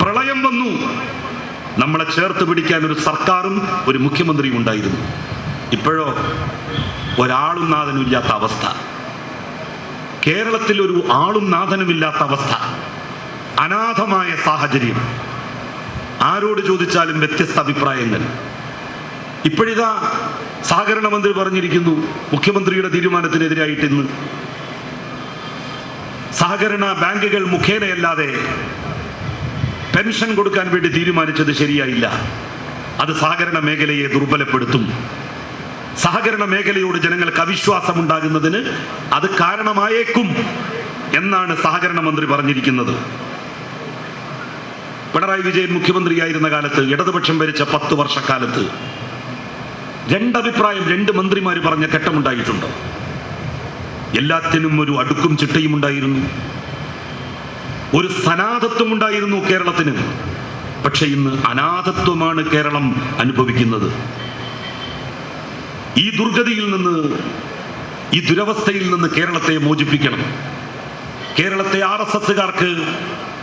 പ്രളയം വന്നു, നമ്മളെ ചേർത്ത് പിടിക്കാൻ ഒരു സർക്കാരും ഒരു മുഖ്യമന്ത്രിയും ഉണ്ടായിരുന്നു. ഇപ്പോഴോ ഒരാളും നാഥനും ഇല്ലാത്ത അവസ്ഥ. കേരളത്തിൽ ഒരു ആളും നാഥനുമില്ലാത്ത അവസ്ഥ, അനാഥമായ സാഹചര്യം. ആരോട് ചോദിച്ചാലും വ്യത്യസ്ത അഭിപ്രായങ്ങൾ. ഇപ്പോഴിതാ സഹകരണ മന്ത്രി പറഞ്ഞിരിക്കുന്നു, മുഖ്യമന്ത്രിയുടെ തീരുമാനത്തിനെതിരായിട്ട് ഇന്ന് സഹകരണ ബാങ്കുകൾ മുഖേനയല്ലാതെ പെൻഷൻ കൊടുക്കാൻ വേണ്ടി തീരുമാനിച്ചത് ശരിയായില്ല. അത് സഹകരണ മേഖലയെ ദുർബലപ്പെടുത്തും. സഹകരണ മേഖലയോട് ജനങ്ങൾക്ക് അവിശ്വാസം ഉണ്ടാകുന്നതിന് അത് കാരണമായേക്കും എന്നാണ് സഹകരണ മന്ത്രി പറഞ്ഞിരിക്കുന്നത്. പിണറായി വിജയൻ മുഖ്യമന്ത്രിയായിരുന്ന കാലത്ത്, ഇടതുപക്ഷം ഭരിച്ച 10 വർഷക്കാലത്ത് രണ്ടഭിപ്രായം 2 മന്ത്രിമാർ പറഞ്ഞ ഘട്ടമുണ്ടായിട്ടുണ്ട്. എല്ലാത്തിനും ഒരു അടുക്കും ചിട്ടയും ഉണ്ടായിരുന്നു, ഒരു സനാഥത്വം ഉണ്ടായിരുന്നു കേരളത്തിന്. പക്ഷെ ഇന്ന് അനാഥത്വമാണ് കേരളം അനുഭവിക്കുന്നത്. ഈ ദുർഗതിയിൽ നിന്ന്, ഈ ദുരവസ്ഥയിൽ നിന്ന് കേരളത്തെ മോചിപ്പിക്കണം. കേരളത്തെ RSSകാർക്ക്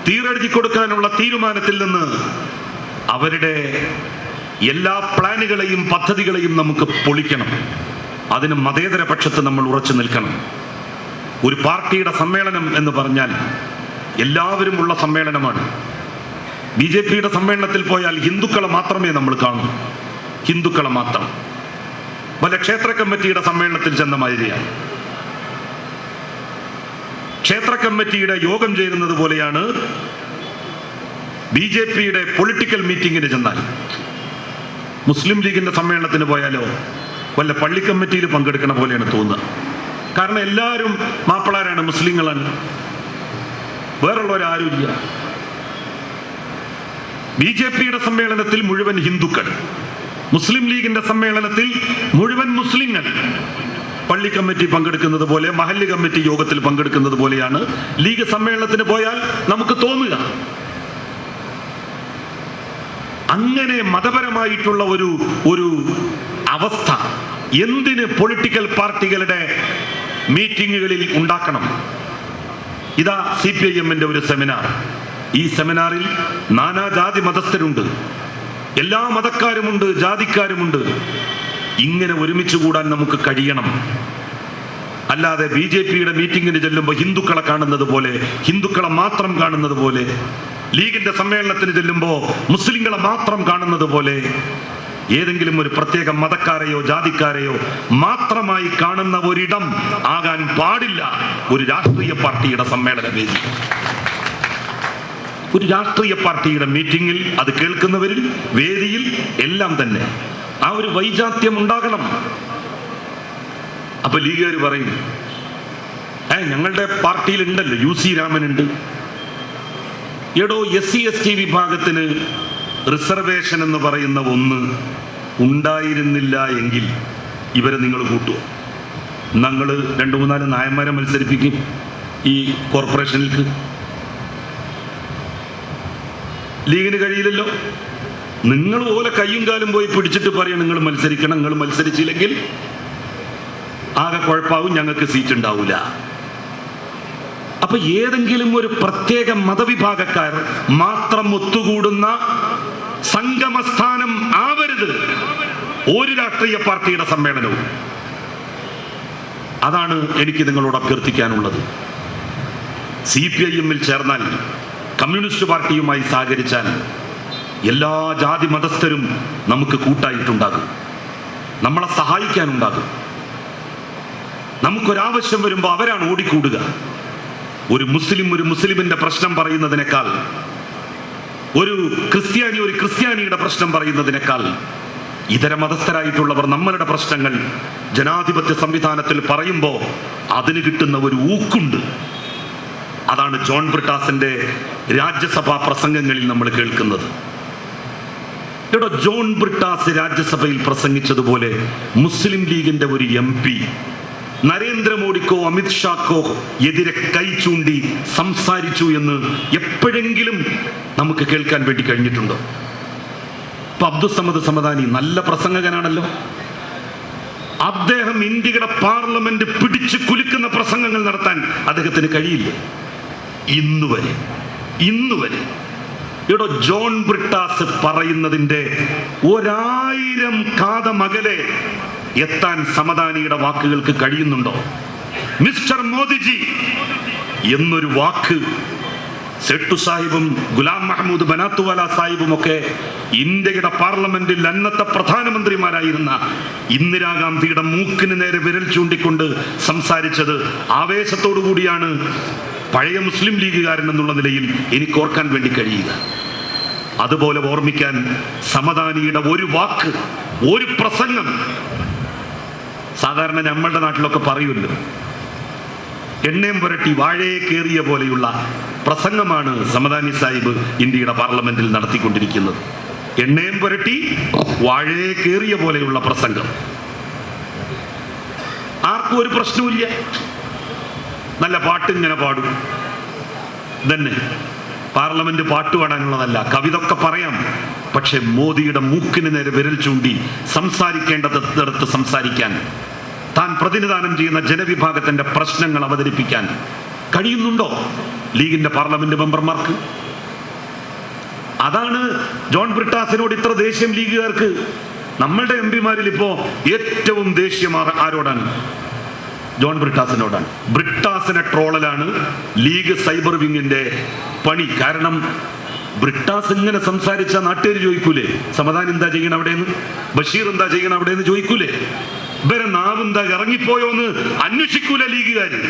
തീരെഴുതി കൊടുക്കാനുള്ള തീരുമാനത്തിൽ നിന്ന് അവരുടെ എല്ലാ പ്ലാനുകളെയും പദ്ധതികളെയും നമുക്ക് പൊളിക്കണം. അതിന് മതേതര പക്ഷത്ത് നമ്മൾ ഉറച്ചു നിൽക്കണം. ഒരു പാർട്ടിയുടെ സമ്മേളനം എന്ന് പറഞ്ഞാൽ എല്ലാവരും ഉള്ള സമ്മേളനമാണ്. BJPയുടെ സമ്മേളനത്തിൽ പോയാൽ ഹിന്ദുക്കളെ മാത്രമേ നമ്മൾ കാണൂ, ഹിന്ദുക്കളെ മാത്രം. പല ക്ഷേത്ര കമ്മിറ്റിയുടെ സമ്മേളനത്തിൽ ചെന്ന മാതിരിയാണ്. ക്ഷേത്ര കമ്മിറ്റിയുടെ യോഗം ചേരുന്നത് പോലെയാണ് BJPയുടെ പൊളിറ്റിക്കൽ മീറ്റിങ്ങിന് ചെന്നാൽ. മുസ്ലിം ലീഗിന്റെ സമ്മേളനത്തിന് പോയാലോ വല്ല പള്ളി കമ്മിറ്റിയിൽ പങ്കെടുക്കണ പോലെയാണ് തോന്നുക. കാരണം എല്ലാവരും മാപ്പിളാരാണ്, മുസ്ലിങ്ങളാണ്, വേറുള്ളവരാരുമില്ല. BJPയുടെ സമ്മേളനത്തിൽ മുഴുവൻ ഹിന്ദുക്കൾ, മുസ്ലിം ലീഗിന്റെ സമ്മേളനത്തിൽ മുഴുവൻ മുസ്ലിങ്ങൾ. പള്ളി കമ്മിറ്റി പങ്കെടുക്കുന്നത് പോലെ, മഹല്ല് കമ്മിറ്റി യോഗത്തിൽ പങ്കെടുക്കുന്നത് പോലെയാണ് ലീഗ് സമ്മേളനത്തിന് പോയാൽ നമുക്ക് തോന്നുക. അങ്ങനെ മതപരമായിട്ടുള്ള ഒരു അവസ്ഥ എന്തിന് പൊളിറ്റിക്കൽ പാർട്ടികളുടെ മീറ്റിങ്ങുകളിൽ ഉണ്ടാക്കണം? ഇതാ CPIMന്റെ ഒരു സെമിനാർ. ഈ സെമിനാറിൽ നാനാജാതി മതസ്ഥരുണ്ട്, എല്ലാ മതക്കാരുമുണ്ട്, ജാതിക്കാരുമുണ്ട്. ഇങ്ങനെ ഒരുമിച്ച് കൂടാൻ നമുക്ക് കഴിയണം. അല്ലാതെ BJPയുടെ മീറ്റിങ്ങിന് ചെല്ലുമ്പോൾ ഹിന്ദുക്കളെ കാണുന്നത് പോലെ, ഹിന്ദുക്കളെ മാത്രം കാണുന്നത് പോലെ, ലീഗിന്റെ സമ്മേളനത്തിന് ചെല്ലുമ്പോൾ മുസ്ലിങ്ങളെ മാത്രം കാണുന്നത് പോലെ, ഏതെങ്കിലും ഒരു പ്രത്യേക മതക്കാരെയോ ജാതിക്കാരെയോ മാത്രമായി കാണുന്ന ഒരിടം ആകാൻ പാടില്ല ഒരു രാഷ്ട്രീയ പാർട്ടിയുടെ സമ്മേളന വേദി. ഒരു രാഷ്ട്രീയ പാർട്ടിയുടെ മീറ്റിംഗിൽ അത് കേൾക്കുന്നവരിൽ, വേദിയിൽ എല്ലാം തന്നെ ആ ഒരു വൈജാത്യം ഉണ്ടാകണം. അപ്പൊ ലീഗുകാർ പറയും, ഞങ്ങളുടെ പാർട്ടിയിൽ ഉണ്ടല്ലോ, UC രാമനുണ്ട്. എടോ, SC/ST വിഭാഗത്തിന് റിസർവേഷൻ എന്ന് പറയുന്ന ഒന്ന് ഉണ്ടായിരുന്നില്ല എങ്കിൽ ഇവരെ നിങ്ങൾ കൂട്ടുമോ? ഞങ്ങൾ 2-3-4 നായന്മാരെ മത്സരിപ്പിക്കും ഈ കോർപ്പറേഷനിലേക്ക്. ലീഗിന് കഴിയില്ലല്ലോ. നിങ്ങൾ പോലെ കയ്യും കാലും പോയി പിടിച്ചിട്ട് പറയും നിങ്ങൾ മത്സരിക്കണം, നിങ്ങൾ മത്സരിച്ചില്ലെങ്കിൽ ആകെ കുഴപ്പാവും, ഞങ്ങൾക്ക് സീറ്റ് ഉണ്ടാവില്ല. അപ്പൊ ഏതെങ്കിലും ഒരു പ്രത്യേക മതവിഭാഗക്കാർ മാത്രം ഒത്തുകൂടുന്ന സംഗമസ്ഥാനം ആവരുത് ഒരു രാഷ്ട്രീയ പാർട്ടിയുടെ സമ്മേളനവും. അതാണ് എനിക്ക് നിങ്ങളോട് അഭ്യർത്ഥിക്കാനുള്ളത്. CPIMൽ ചേർന്നാൽ, കമ്മ്യൂണിസ്റ്റ് പാർട്ടിയുമായി സഹകരിച്ചാൽ എല്ലാ ജാതി മതസ്ഥരും നമുക്ക് കൂട്ടായിട്ടുണ്ടാകും, നമ്മളെ സഹായിക്കാനുണ്ടാകും. നമുക്കൊരാവശ്യം വരുമ്പോൾ അവരാണ് ഓടിക്കൂടുക. ഒരു മുസ്ലിമിന്റെ പ്രശ്നം പറയുന്നതിനേക്കാൾ, ഒരു ക്രിസ്ത്യാനിയുടെ പ്രശ്നം പറയുന്നതിനേക്കാൾ ഇതര മതസ്ഥരായിട്ടുള്ളവർ നമ്മളുടെ പ്രശ്നങ്ങൾ ജനാധിപത്യ സംവിധാനത്തിൽ പറയുമ്പോൾ അതിന് കിട്ടുന്ന ഒരു ഊക്കുണ്ട്. അതാണ് ജോൺ ബ്രിട്ടാസിന്റെ രാജ്യസഭാ പ്രസംഗങ്ങളിൽ നമ്മൾ കേൾക്കുന്നത്. ഇവിടെ ജോൺ ബ്രിട്ടാസ് രാജ്യസഭയിൽ പ്രസംഗിച്ചതുപോലെ മുസ്ലിം ലീഗിന്റെ ഒരു MP നരേന്ദ്രമോദിക്കോ അമിത് ഷാക്കോ എതിരെ കൈ ചൂണ്ടി സംസാരിച്ചു എന്ന് എപ്പോഴെങ്കിലും നമുക്ക് കേൾക്കാൻ വേണ്ടി കഴിഞ്ഞിട്ടുണ്ടോ? ഇപ്പൊ അബ്ദുസമദ് സമദാനി നല്ല പ്രസംഗകനാണല്ലോ. അദ്ദേഹം ഇന്ത്യയുടെ പാർലമെന്റ് പിടിച്ചു കുലുക്കുന്ന പ്രസംഗങ്ങൾ നടത്താൻ അദ്ദേഹത്തിന് കഴിയില്ല. ഇന്നുവരെ ഇവിടെ ജോൺ ബ്രിട്ടാസ് പറയുന്നതിന്റെ 1000 കാതമകലെ എത്താൻ സമദാനിയുടെ വാക്കുകൾക്ക് കഴിയുന്നുണ്ടോ? മിസ്റ്റർ മോദിജി എന്നൊരു വാക്ക് സെട്ടു സാഹിബും ഗുലാം മഹമ്മൂദ് ബനാത്തുവാല സാഹിബും ഒക്കെ ഇന്ത്യയുടെ പാർലമെന്റിൽ അന്നത്തെ പ്രധാനമന്ത്രിമാരായിരുന്ന ഇന്ദിരാഗാന്ധിയുടെ മൂക്കിന് നേരെ വിരൽ ചൂണ്ടിക്കൊണ്ട് സംസാരിച്ചത് ആവേശത്തോടു കൂടിയാണ് പഴയ മുസ്ലിം ലീഗുകാരൻ എന്നുള്ള നിലയിൽ എനിക്ക് ഓർക്കാൻ വേണ്ടി കഴിയുക. അതുപോലെ ഓർമ്മിക്കാൻ സമദാനിയുടെ ഒരു വാക്ക്, ഒരു പ്രസംഗം. സാധാരണ നമ്മളുടെ നാട്ടിലൊക്കെ പറയുമല്ലോ, എണ്ണയും പുരട്ടി വാഴയെ കേറിയ പോലെയുള്ള പ്രസംഗമാണ് സമദാനി സാഹിബ് ഇന്ത്യയുടെ പാർലമെന്റിൽ നടത്തിക്കൊണ്ടിരിക്കുന്നത്. എണ്ണയും പുരട്ടി വാഴയെ കേറിയ പോലെയുള്ള പ്രസംഗം. ആർക്കും ഒരു പ്രശ്നവുമില്ല. നല്ല പാട്ടിങ്ങനെ പാടും. തന്നെ പാർലമെന്റ് പാട്ട് പാടാനുള്ളതല്ല, കവിതൊക്കെ പറയാം. പക്ഷെ മോദിയുടെ മൂക്കിന് നേരെ വിരൽ ചൂണ്ടി സംസാരിക്കേണ്ടതെടുത്ത് സംസാരിക്കാൻ, താൻ പ്രതിനിധാനം ചെയ്യുന്ന ജനവിഭാഗത്തിന്റെ പ്രശ്നങ്ങൾ അവതരിപ്പിക്കാൻ കഴിയുന്നുണ്ടോ ലീഗിന്റെ പാർലമെന്റ് മെമ്പർമാർക്ക്? അതാണ് ജോൺ ബ്രിട്ടാസിനോട് ഇത്ര ദേഷ്യം ലീഗുകാർക്ക്. നമ്മളുടെ MP-മാരിൽ ഇപ്പോ ഏറ്റവും ദേഷ്യം ആരോടാണ്? ജോൺ ബ്രിട്ടാസിനോടാണ്. ബ്രിട്ടാസിനെ ട്രോളലാണ് ലീഗ് സൈബർ വിങ്ങിന്റെ പണി. കാരണം ബ്രിട്ടാസ് ഇങ്ങനെ സംസാരിച്ച നാട്ടുകാർ ചോദിക്കൂലേ, സമദാൻ എന്താ ചെയ്യണം അവിടെയെന്ന്, ബഷീർ എന്താ ചെയ്യണം അവിടെയെന്ന് ചോദിക്കൂലേ? ഇവരെ നാവെന്താ ഇറങ്ങിപ്പോയോന്ന് അന്വേഷിക്കൂല ലീഗുകാര്.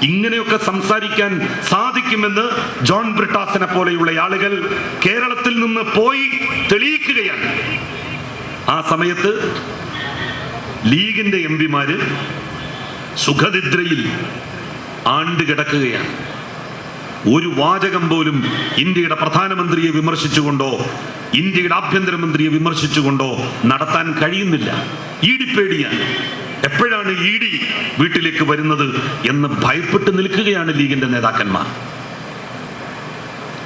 ഇങ്ങനെയൊക്കെ സംസാരിക്കാൻ സാധിക്കുമെന്ന് ജോൺ ബ്രിട്ടാസിനെ പോലെയുള്ള ആളുകൾ കേരളത്തിൽ നിന്ന് പോയി തെളിയിക്കുകയാണ്. ആ സമയത്ത് ലീഗിന്റെ MP-മാര് സുഖനിദ്രയിൽ ആണ്ട് കിടക്കുകയാണ്. ഒരു വാചകം പോലും ഇന്ത്യയുടെ പ്രധാനമന്ത്രിയെ വിമർശിച്ചുകൊണ്ടോ ഇന്ത്യയുടെ ആഭ്യന്തരമന്ത്രിയെ വിമർശിച്ചുകൊണ്ടോ നടത്താൻ കഴിയുന്നില്ല. പേടിയാണ്. എപ്പോഴാണ് ED വീട്ടിലേക്ക് വരുന്നത് എന്ന് ഭയപ്പെട്ട് നിൽക്കുകയാണ് ലീഗിന്റെ നേതാക്കന്മാർ.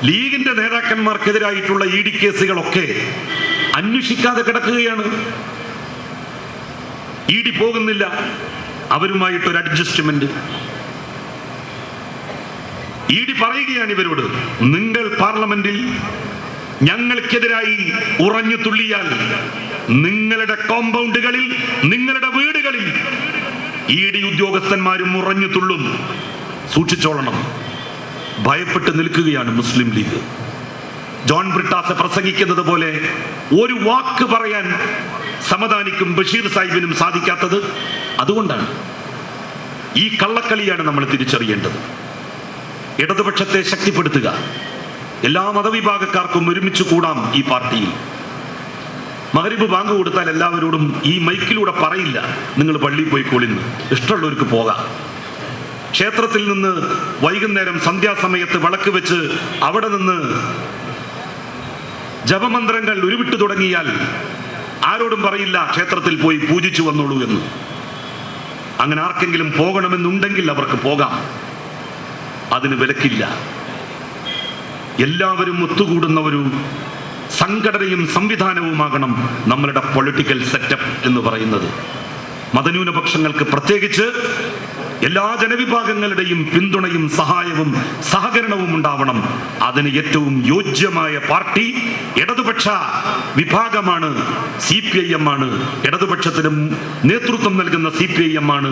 ലീഗിന്റെ നേതാക്കന്മാർക്കെതിരായിട്ടുള്ള ED കേസുകളൊക്കെ അന്വേഷിക്കാതെ കിടക്കുകയാണ്. ED പോകുന്നില്ല, അവരുമായിട്ടൊരു അഡ്ജസ്റ്റ്മെന്റ്. ED പറയുകയാണ് ഇവരോട്, നിങ്ങൾ പാർലമെന്റിൽ ഞങ്ങൾക്കെതിരായി ഉറഞ്ഞു തുള്ളിയാൽ നിങ്ങളുടെ കോമ്പൗണ്ടുകളിൽ, നിങ്ങളുടെ വീടുകളിൽ ED ഉദ്യോഗസ്ഥന്മാരും ഉറഞ്ഞു തുള്ളും, സൂക്ഷിച്ചോളണം. ഭയപ്പെട്ട് നിൽക്കുകയാണ് മുസ്ലിം ലീഗ്. ജോൺ ബ്രിട്ടാസ് പ്രസംഗിക്കുന്നത് പോലെ ഒരു വാക്ക് പറയാൻ സമദാനിക്കും ബഷീർ സാഹിബിനും സാധിക്കാത്തത് അതുകൊണ്ടാണ്. ഈ കള്ളക്കളിയാണ് നമ്മൾ തിരിച്ചറിയേണ്ടത്. ഇടതുപക്ഷത്തെ ശക്തിപ്പെടുത്തുക. എല്ലാ മതവിഭാഗക്കാർക്കും ഒരുമിച്ച് കൂടാം ഈ പാർട്ടിയിൽ. മഗ്‌രിബ് ബാങ്ക് കൊടുത്താൽ എല്ലാവരോടും ഈ മൈക്കിലൂടെ പറയില്ല, നിങ്ങൾ പള്ളിയിൽ പോയിക്കോളിന്ന്, ഇഷ്ടമുള്ളവർക്ക് പോകാം. ക്ഷേത്രത്തിൽ നിന്ന് വൈകുന്നേരം സന്ധ്യാസമയത്ത് വിളക്ക് വെച്ച് അവിടെ നിന്ന് ജപമന്ത്രങ്ങൾ ഉരുവിട്ടു തുടങ്ങിയാൽ ആരോടും പറയില്ല ക്ഷേത്രത്തിൽ പോയി പൂജിച്ചു വന്നോളൂ എന്ന്. അങ്ങനെ ആർക്കെങ്കിലും പോകണമെന്നുണ്ടെങ്കിൽ അവർക്ക് പോകാം, അതിന് വിലക്കില്ല. എല്ലാവരും ഒത്തുകൂടുന്ന ഒരു സംഘടനയും സംവിധാനവുമാകണം നമ്മളുടെ പൊളിറ്റിക്കൽ സെറ്റപ്പ് എന്ന് പറയുന്നത്. മതന്യൂനപക്ഷങ്ങൾക്ക് പ്രത്യേകിച്ച് എല്ലാ ജനവിഭാഗങ്ങളുടെയും പിന്തുണയും സഹായവും സഹകരണവും ഉണ്ടാവണം. അതിന് ഏറ്റവും യോജ്യമായ പാർട്ടി ഇടതുപക്ഷ വിഭാഗമാണ്, CPIM ആണ്. ഇടതുപക്ഷത്തിനും നേതൃത്വം നൽകുന്ന CPIM ആണ്.